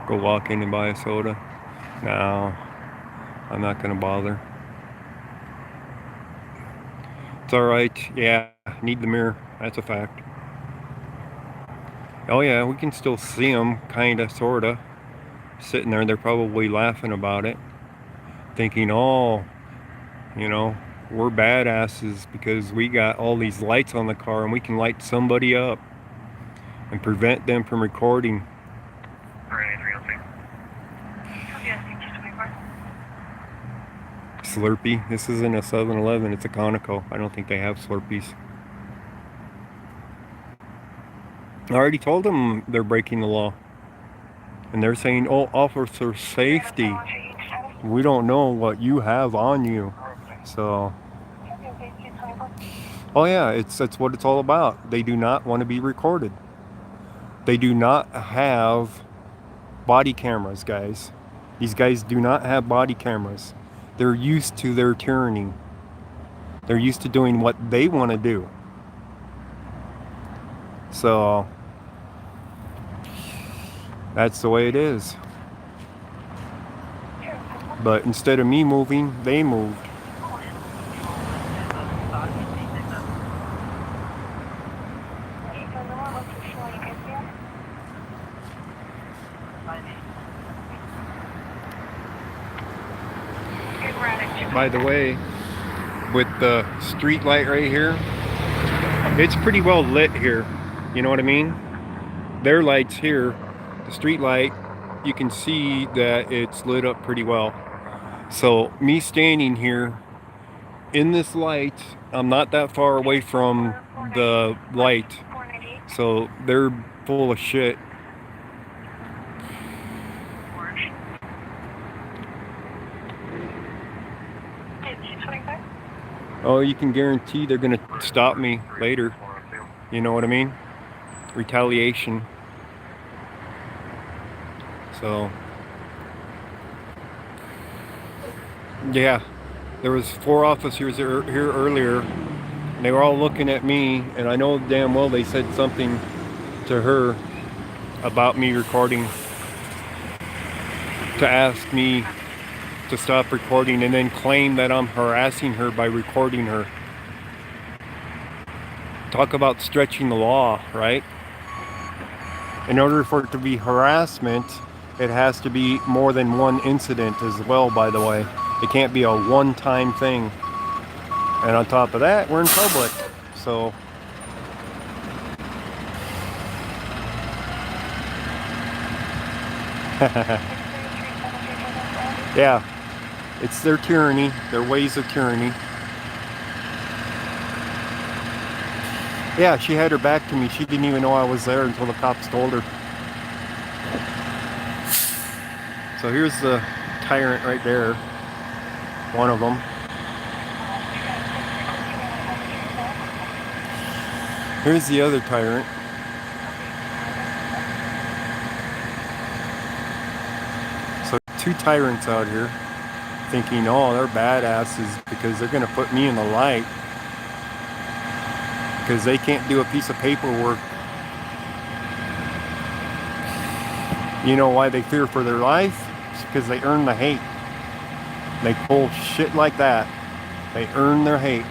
Go walk in and buy a soda? No, I'm not gonna bother. It's alright. Yeah, need the mirror. That's a fact. Oh yeah, we can still see them, kinda, sorta. Sitting there, they're probably laughing about it. Thinking, oh, you know, we're badasses because we got all these lights on the car and we can light somebody up and prevent them from recording. Slurpee. This isn't a 7-Eleven, it's a Conoco. I don't think they have Slurpees. I already told them they're breaking the law. And they're saying, oh, officer safety. We don't know what you have on you. So, oh yeah, that's what it's all about. They do not want to be recorded. They do not have body cameras, guys. These guys do not have body cameras. They're used to their tyranny. They're used to doing what they want to do. So, that's the way it is. But instead of me moving, they moved. By the way, with the street light right here, it's pretty well lit here. You know what I mean? Their lights here, the street light, you can see that it's lit up pretty well. So me standing here in this light, I'm not that far away from the light. So they're full of shit. Oh, you can guarantee they're gonna stop me later. You know what I mean? Retaliation. So, yeah, there was 4 officers here earlier, and they were all looking at me, and I know damn well they said something to her about me recording, to ask me to stop recording, and then claim that I'm harassing her by recording her. Talk about stretching the law, right? In order for it to be harassment, it has to be more than one incident as well, by the way. It can't be a one-time thing. And on top of that, we're in public. So, yeah, it's their tyranny, their ways of tyranny. Yeah, she had her back to me. She didn't even know I was there until the cops told her. So here's the tyrant right there. One of them. Here's the other tyrant. So 2 tyrants out here thinking, oh, they're badasses because they're going to put me in the light. Because they can't do a piece of paperwork. You know why they fear for their life? It's because they earn the hate. They pull shit like that. They earn their hate.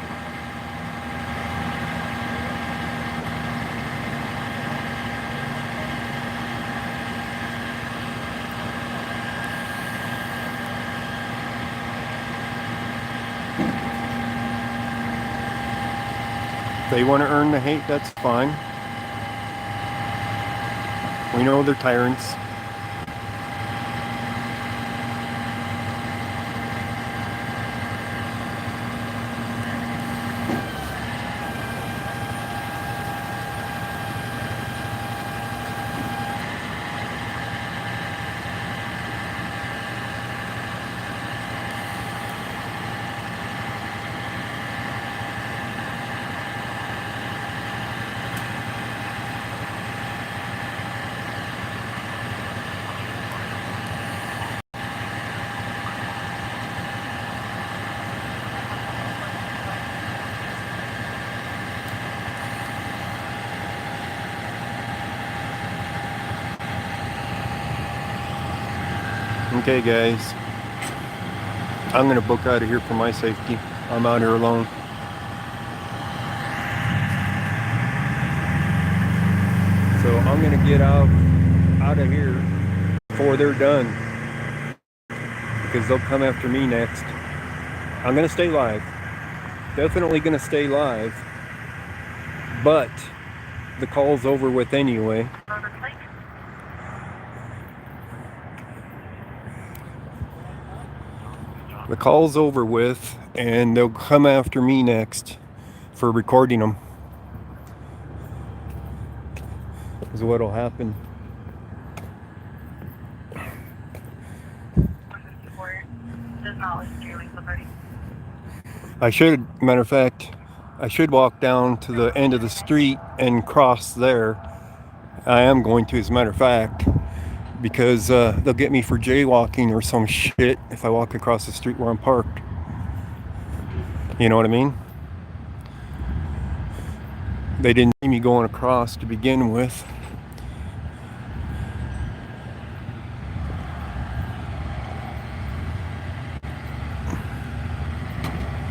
If they want to earn the hate, that's fine. We know they're tyrants. Okay, guys. I'm going to book out of here for my safety. I'm out here alone. So I'm gonna get out of here before they're done, because they'll come after me next. I'm gonna stay live. Definitely gonna stay live. But the call's over with anyway. The call's over with, and they'll come after me next for recording them. Is what'll happen. I should, matter of fact, I should walk down to the end of the street and cross there. I am going to, as a matter of fact, because they'll get me for jaywalking or some shit if I walk across the street where I'm parked. You know what I mean? They didn't see me going across to begin with.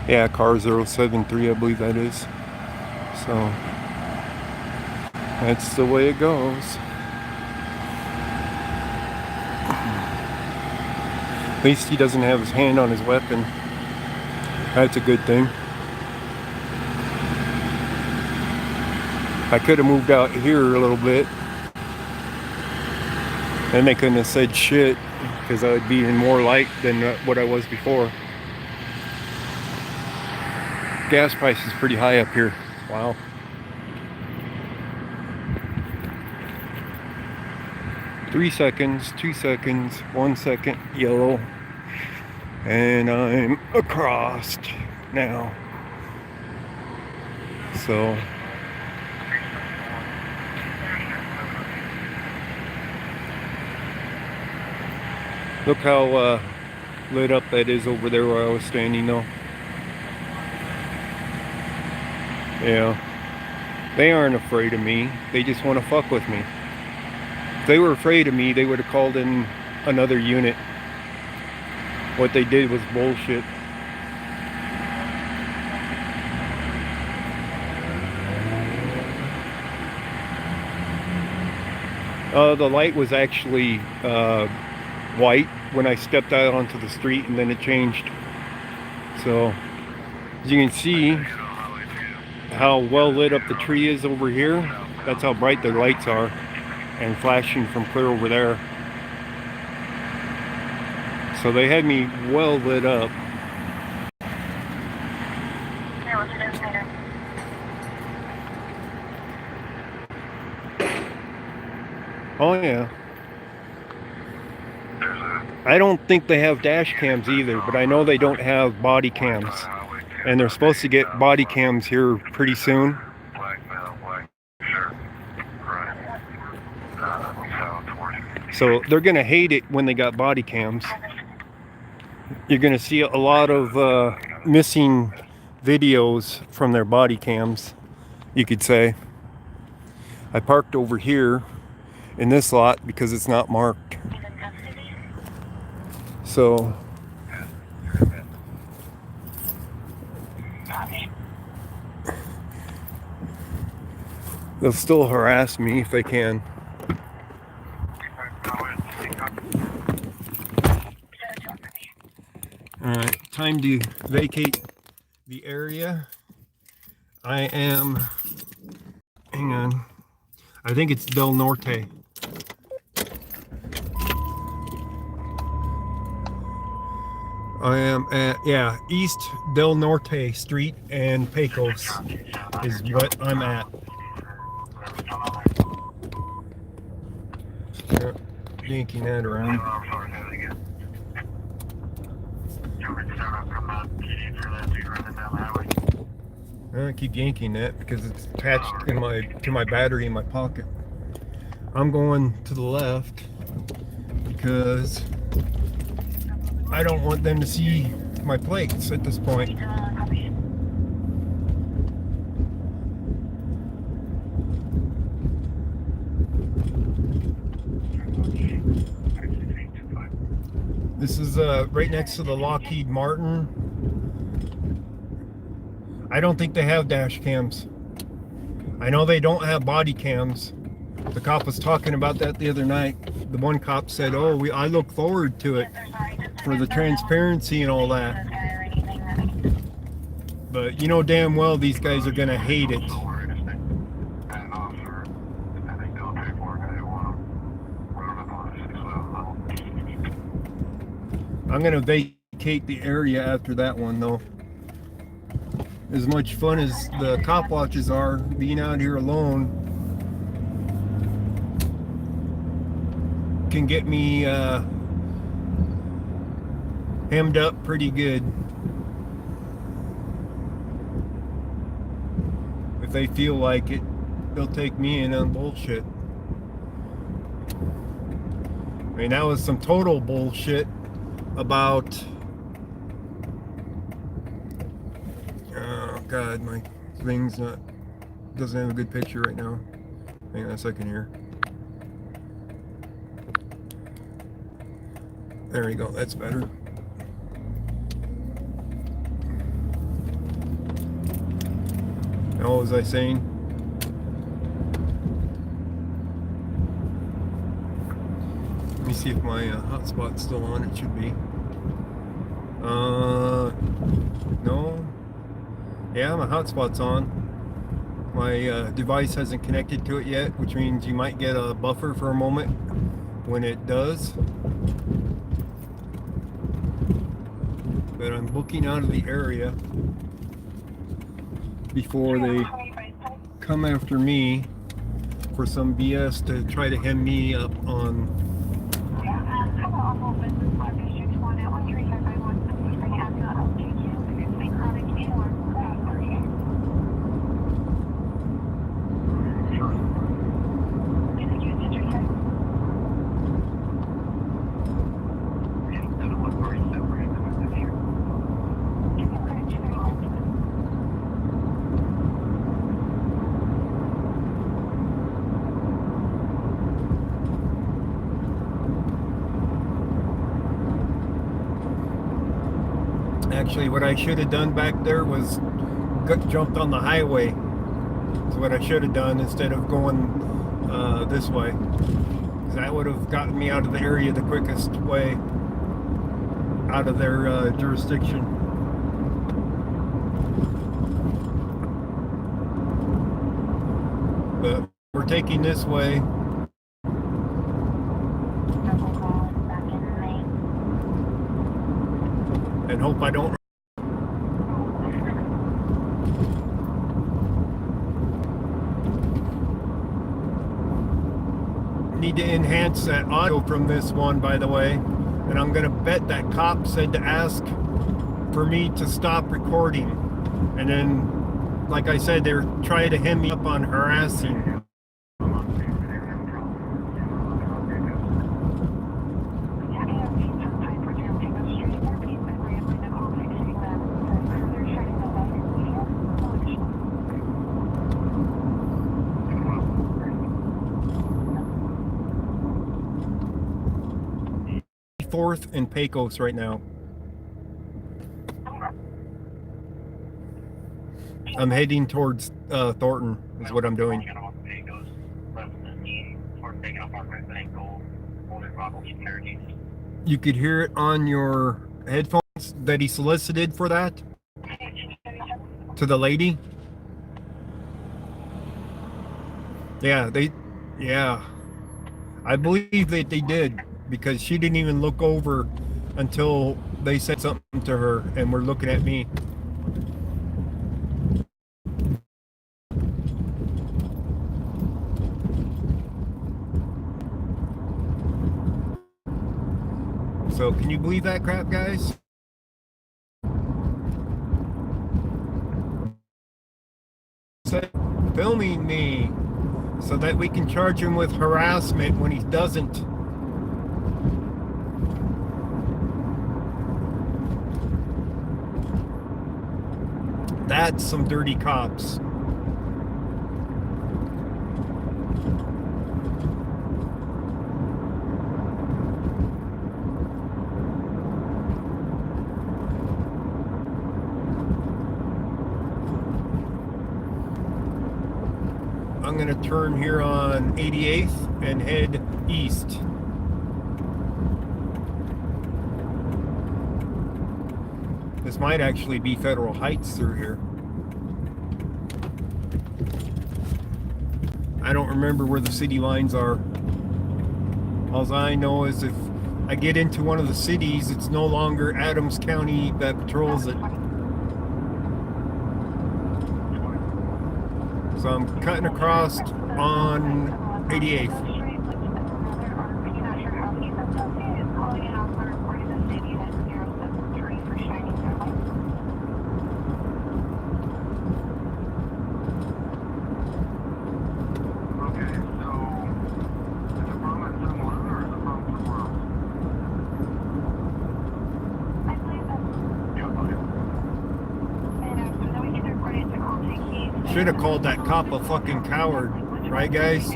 Yeah, car 073, I believe that is. So that's the way it goes. At least he doesn't have his hand on his weapon. That's a good thing. I could have moved out here a little bit. Then they couldn't have said shit, because I would be in more light than what I was before. Gas price is pretty high up here. Wow. Three seconds, 2 seconds, 1 second, yellow. And I'm across now. So look how lit up that is over there where I was standing though. Yeah. They aren't afraid of me. They just want to fuck with me. If they were afraid of me, they would have called in another unit. What they did was bullshit. The light was actually white when I stepped out onto the street, and then it changed. So as you can see how well lit up the tree is over here. That's how bright the lights are, and flashing from clear over there. So they had me well lit up. Oh yeah. I don't think they have dash cams either, but I know they don't have body cams. And they're supposed to get body cams here pretty soon. So they're gonna hate it when they got body cams. You're gonna see a lot of missing videos from their body cams, you could say. I parked over here in this lot because it's not marked. So they'll still harass me if they can. Alright, time to vacate the area. I am, hang on, I think it's Del Norte. I am at, yeah, East Del Norte Street and Pecos is what I'm at. Yeah, yanking that around. I keep yanking that because it's attached in to my battery in my pocket. I'm going to the left because I don't want them to see my plates at this point. This is right next to the Lockheed Martin. I don't think they have dash cams. I know they don't have body cams, The cop was talking about that the other night. The one cop said, "Oh, I look forward to it for the transparency and all that." But you know damn well these guys are gonna hate it. I'm gonna vacate the area after that one though. As much fun as the cop watches are, being out here alone can get me hemmed up pretty good. If they feel like it, they'll take me in on bullshit. I mean, that was some total bullshit about... Oh God, my thing's doesn't have a good picture right now. Hang on a second here. There we go, that's better. Now, what was I saying? Let me see if my hotspot's still on. It should be. No. Yeah, my hotspot's on. My device hasn't connected to it yet, which means you might get a buffer for a moment when it does. But I'm booking out of the area before they come after me for some BS to try to hem me up on. Actually, what I should have done back there was jumped on the highway. That's what I should have done instead of going this way. 'Cause that would have gotten me out of the area the quickest way out of their jurisdiction. But we're taking this way. And hope I don't need to enhance that audio from this one, by the way. And I'm gonna bet that cop said to ask for me to stop recording, and then, like I said, they're trying to hem me up on harassing. Fourth and Pecos right now. I'm heading towards Thornton is what I'm doing. You could hear it on your headphones that he solicited for that to the lady. Yeah, I believe that they did, because she didn't even look over until they said something to her and were looking at me. So can you believe that crap, guys? Filming me so that we can charge him with harassment when he doesn't. That's some dirty cops. I'm gonna turn here on 88th and head east. This might actually be Federal Heights through here. I don't remember where the city lines are. All I know is if I get into one of the cities, it's no longer Adams County that patrols it. So I'm cutting across on 88th. Should have called that cop a fucking coward, right, guys?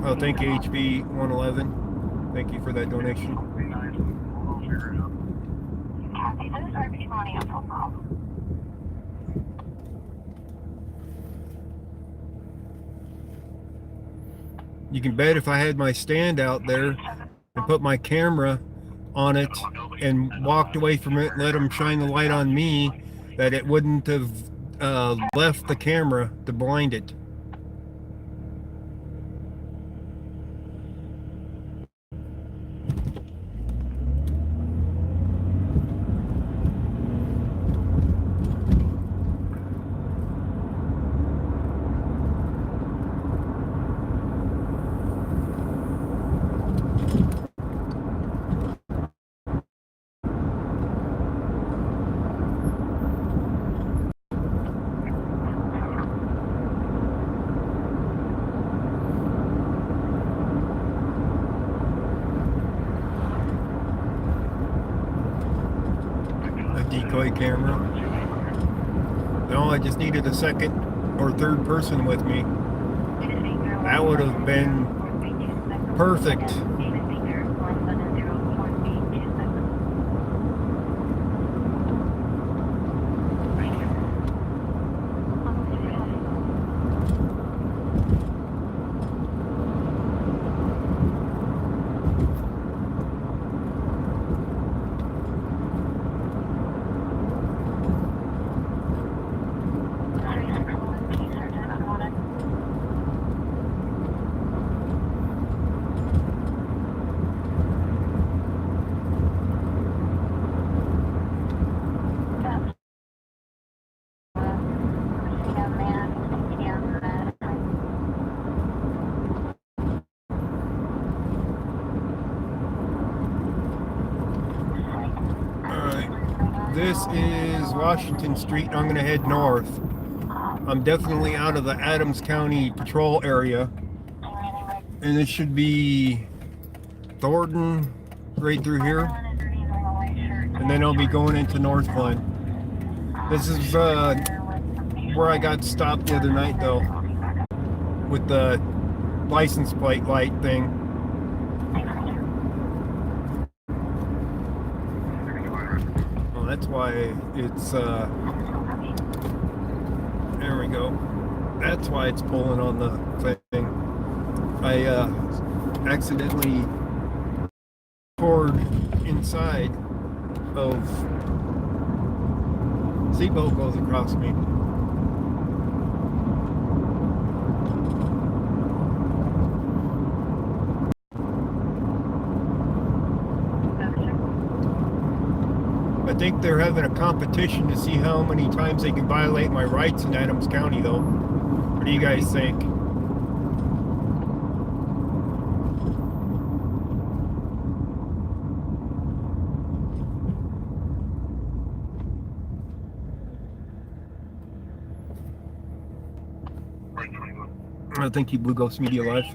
Oh, thank you, HB 111. Thank you for that donation. You can bet if I had my stand out there and put my camera on it and walked away from it and let them shine the light on me, that it wouldn't have left the camera to blind it. Decoy camera. No, I just needed a second or third person with me. That would have been perfect. This is Washington Street. I'm going to head north. I'm definitely out of the Adams County patrol area. And it should be Thornton right through here. And then I'll be going into Northglen. This is where I got stopped the other night though. With the license plate light thing. That's why it's there we go. That's why it's pulling on the thing. I accidentally poured inside of seatbelt goes across me. I think they're having a competition to see how many times they can violate my rights in Adams County, though. What do you guys think? I think you Blue Ghost Media Live.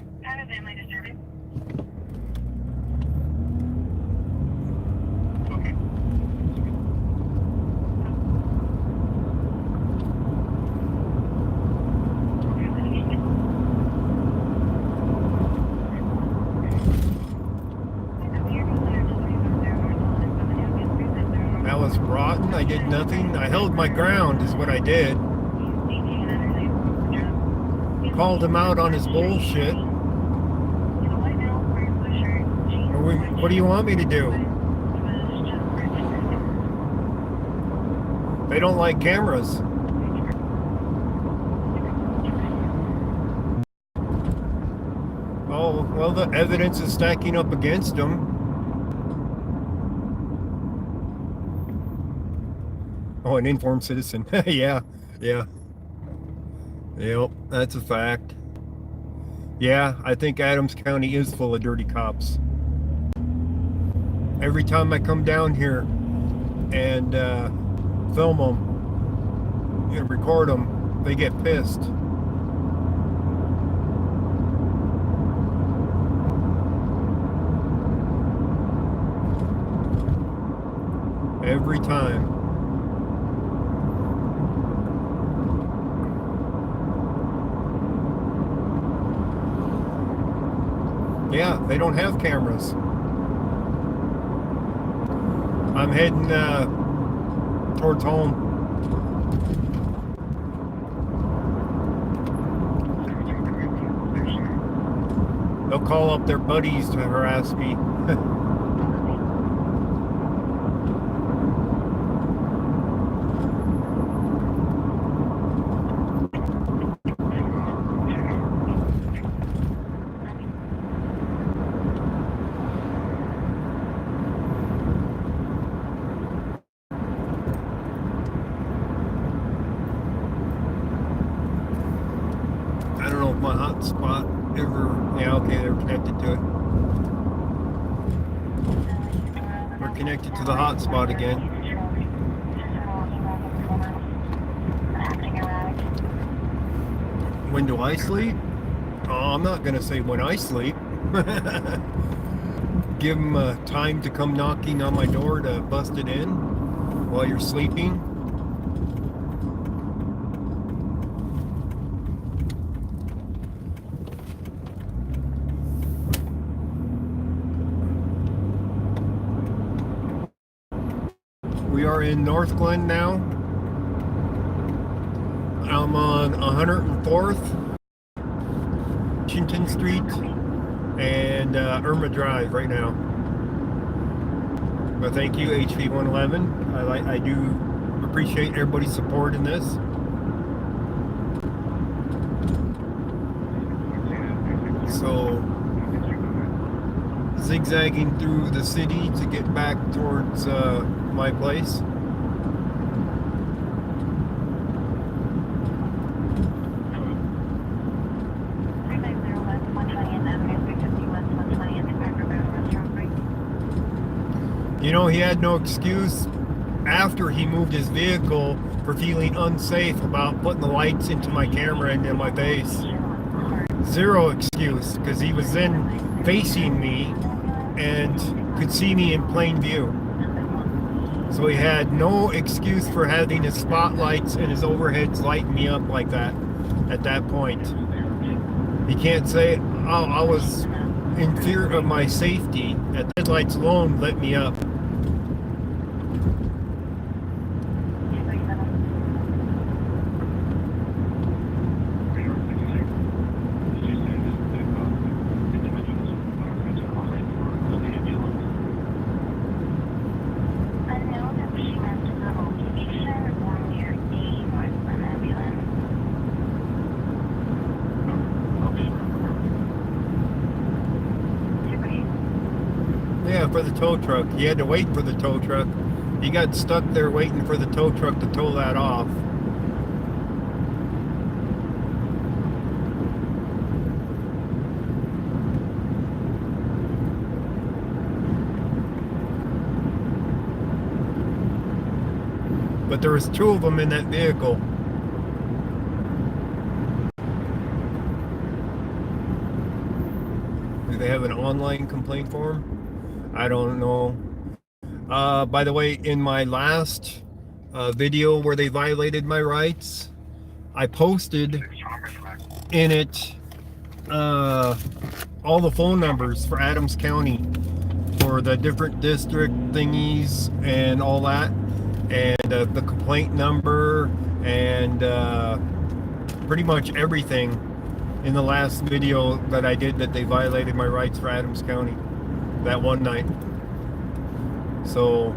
That was rotten. I did nothing. I held my ground is what I did. called him out on his bullshit. What do you want me to do? They don't like cameras. Oh, well, the evidence is stacking up against them. Oh, an informed citizen. Yeah. Yep, that's a fact. Yeah, I think Adams County is full of dirty cops. Every time I come down here and film them and record them, they get pissed. Every time. Yeah, they don't have cameras. I'm heading towards home. They'll call up their buddies to harass me. I don't know if my hotspot ever... Yeah, okay, they're connected to it. We're connected to the hotspot again. When do I sleep? Oh, I'm not going to say when I sleep. Give them time to come knocking on my door to bust it in while you're sleeping. We are in North Glen now. I'm on 104th, Washington Street, and Irma Drive right now. But thank you, HV111. I do appreciate everybody's support in this. So, zigzagging through the city to get back towards my place. You know, he had no excuse after he moved his vehicle for feeling unsafe about putting the lights into my camera and in my face. Zero excuse, because he was then facing me and could see me in plain view. So he had no excuse for having his spotlights and his overheads lighting me up like that at that point. He can't say, oh, I was in fear of my safety. That headlights alone lit me up. Yeah, for the tow truck. He had to wait for the tow truck. He got stuck there waiting for the tow truck to tow that off. But there was two of them in that vehicle. Do they have an online complaint form? I don't know. By the way, in my last video where they violated my rights, I posted in it all the phone numbers for Adams County for the different district thingies and all that, and the complaint number and pretty much everything in the last video that I did that they violated my rights for Adams County that one night. So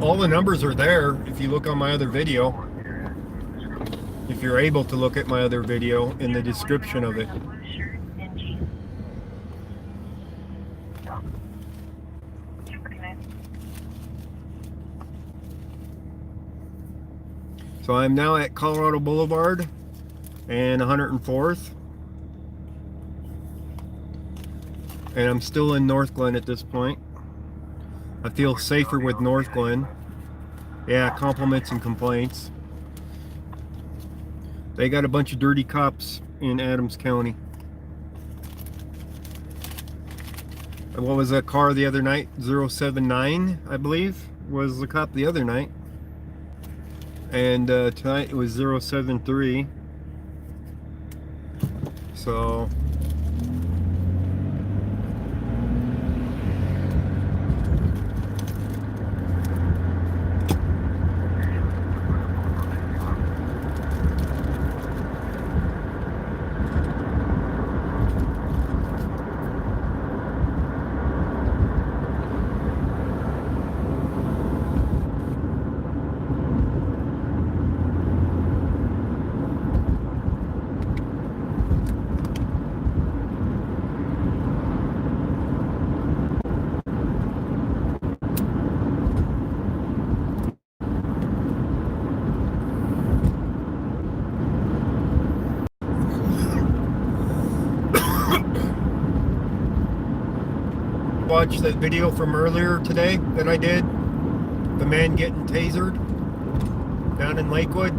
all the numbers are there if you look on my other video. If you're able to look at my other video in the description of it. So I'm now at Colorado Boulevard and 104th. And I'm still in North Glen at this point. I feel safer with North Glen. Yeah, compliments and complaints. They got a bunch of dirty cops in Adams County. And what was that car the other night? 079, I believe, was the cop the other night. And tonight it was 073. So watch that video from earlier today that I did. The man getting tasered down in Lakewood.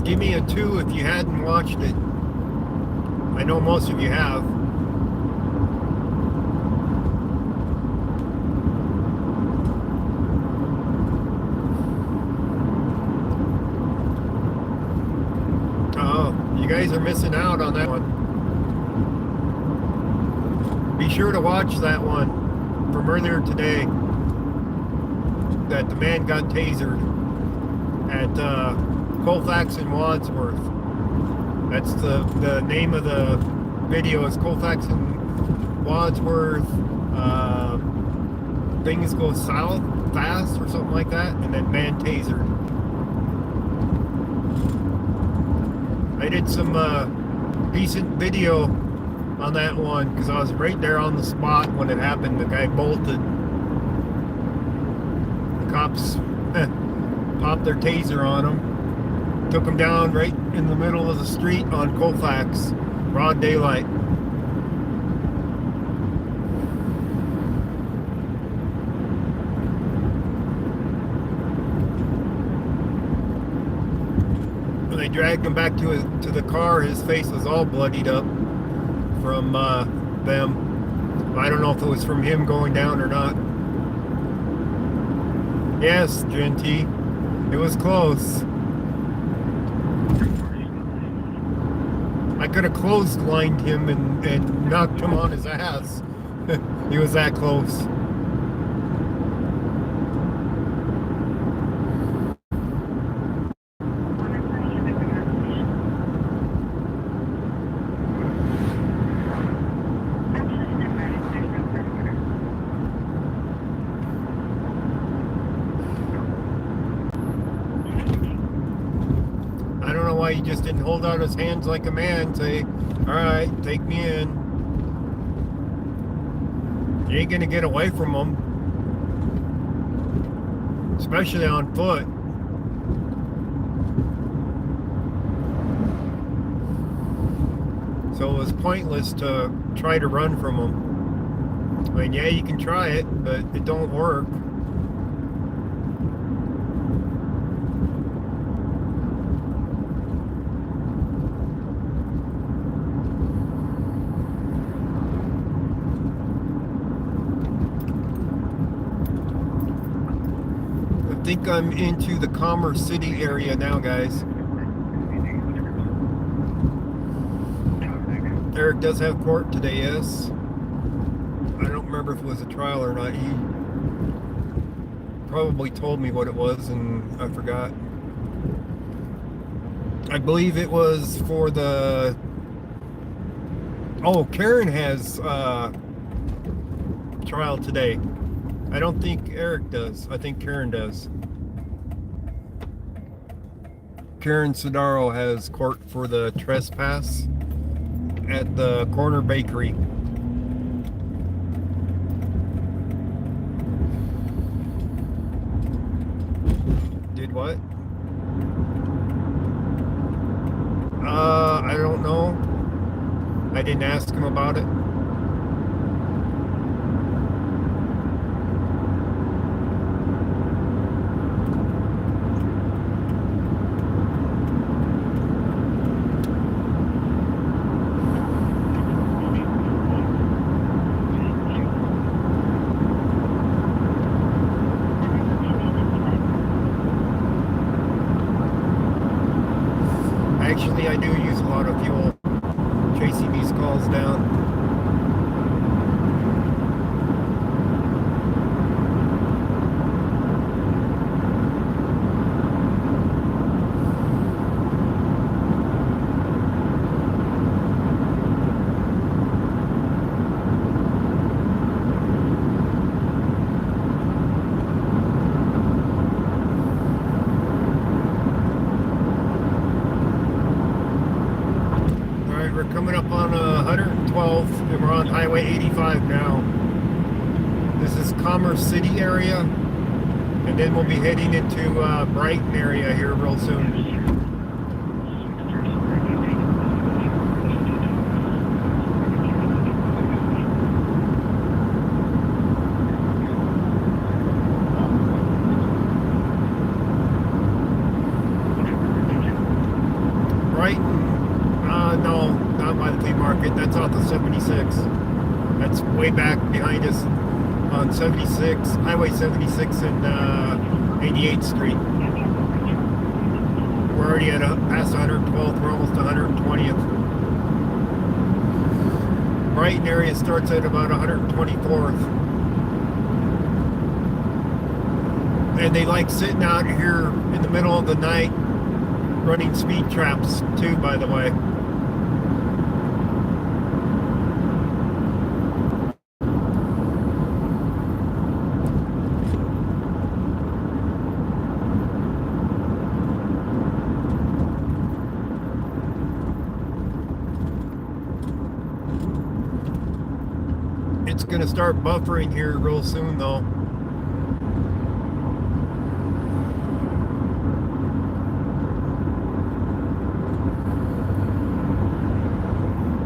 Give me a 2 if you hadn't watched it. I know most of you have. You guys are missing out on that one. Be sure to watch that one from earlier today that the man got tasered at Colfax and Wadsworth. That's the name of the video is Colfax and Wadsworth. Things go south fast or something like that, and then man tasered. I did some decent video on that one because I was right there on the spot when it happened. The guy bolted. The cops popped their taser on him. Took him down right in the middle of the street on Colfax. Broad daylight. When they dragged him back to the car, his face was all bloodied up from them. I don't know if it was from him going down or not. Yes, Genty, it was close. I could have clotheslined him and knocked him on his ass. He was that close. He just didn't hold out his hands like a man, say, all right, take me in. You ain't gonna get away from them, especially on foot. So it was pointless to try to run from them. I mean, yeah, you can try it, but it don't work. I think I'm into the Commerce City area now, guys. Eric does have court today, yes. I don't remember if it was a trial or not. probably told me what it was and I forgot. I believe it was for the... Oh, Karen has trial today. I don't think Eric does. I think Karen does. Karen Sodaro has court for the trespass at the corner bakery. Did what? I don't know. I didn't ask him about it. Actually, I do use a lot of fuel chasing these calls down. We're coming up on 112 and we're on Highway 85 now. This is Commerce City area, and then we'll be heading into Brighton area here real soon. Brighton, no, not by the flea market. That's off the 76. That's way back behind us on 76, Highway 76 and 88th Street. We're already at past 112th. We're almost 120th. Brighton area starts at about 124th. And they like sitting out here in the middle of the night running speed traps too, by the way. It's going to start buffering here real soon though.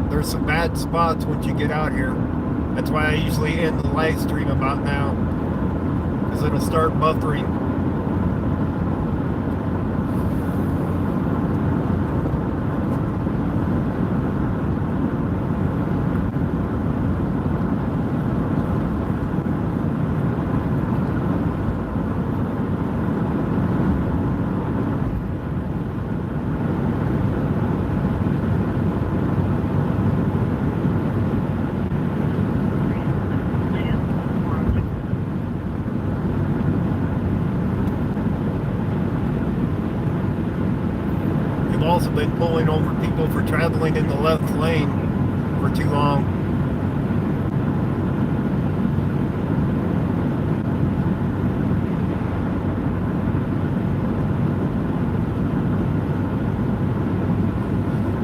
There's some bad spots once you get out here. That's why I usually end the live stream about now, because it'll start buffering. Also been pulling over people for traveling in the left lane for too long.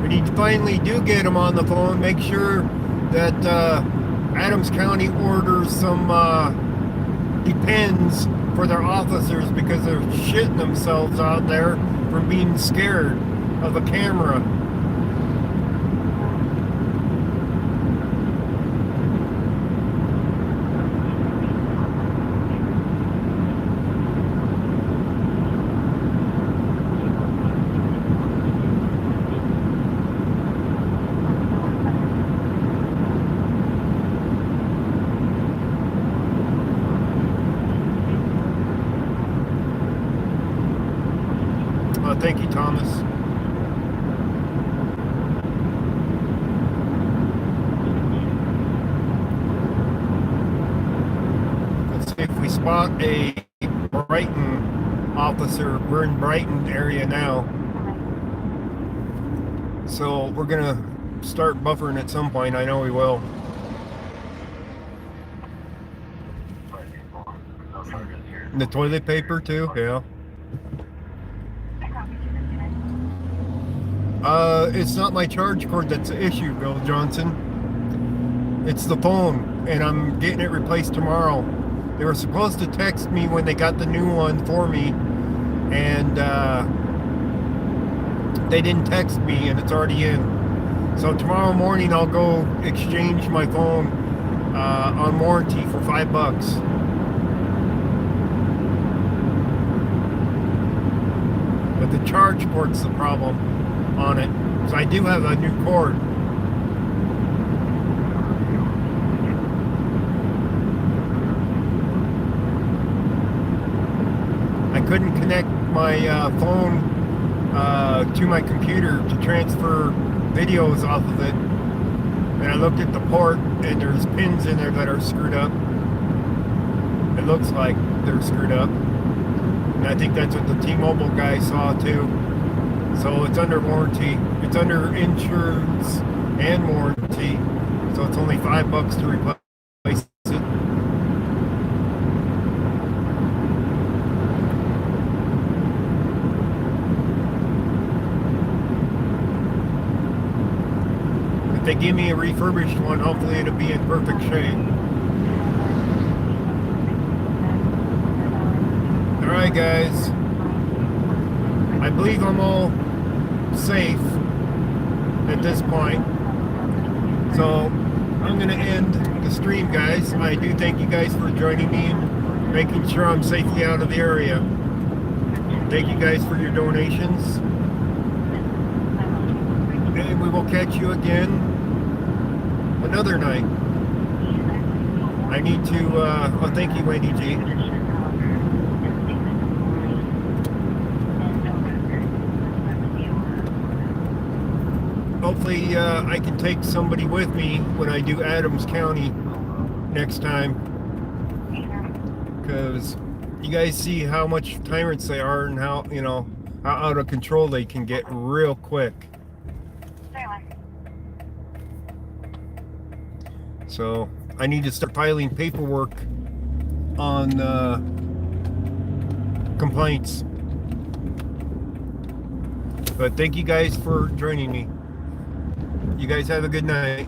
When you finally do get them on the phone, make sure that Adams County orders some depends for their officers, because they're shitting themselves out there from being scared of a camera. Thank you, Thomas. Let's see if we spot a Brighton officer. We're in Brighton area now. So we're gonna start buffering at some point. I know we will. And the toilet paper too, yeah. It's not my charge cord that's the issue, Bill Johnson. It's the phone, and I'm getting it replaced tomorrow. They were supposed to text me when they got the new one for me, and they didn't text me, and it's already in. So tomorrow morning I'll go exchange my phone on warranty for $5. But the charge port's the problem on it. So I do have a new cord. I couldn't connect my phone to my computer to transfer videos off of it. And I looked at the port and there's pins in there that are screwed up. It looks like they're screwed up. And I think that's what the T-Mobile guy saw too. So it's under warranty. It's under insurance and warranty. So it's only $5 to replace it. If they give me a refurbished one, hopefully it'll be in perfect shape. Alright guys, I believe I'm all safe at this point, so I'm going to end the stream, guys. I do thank you guys for joining me and making sure I'm safely out of the area. Thank you guys for your donations, and we will catch you again another night. I need to, thank you, Wendy G. Hopefully I can take somebody with me when I do Adams County next time, because you guys see how much tyrants they are and how, you know, how out of control they can get real quick. So I need to start filing paperwork on complaints. But thank you guys for joining me. You guys have a good night.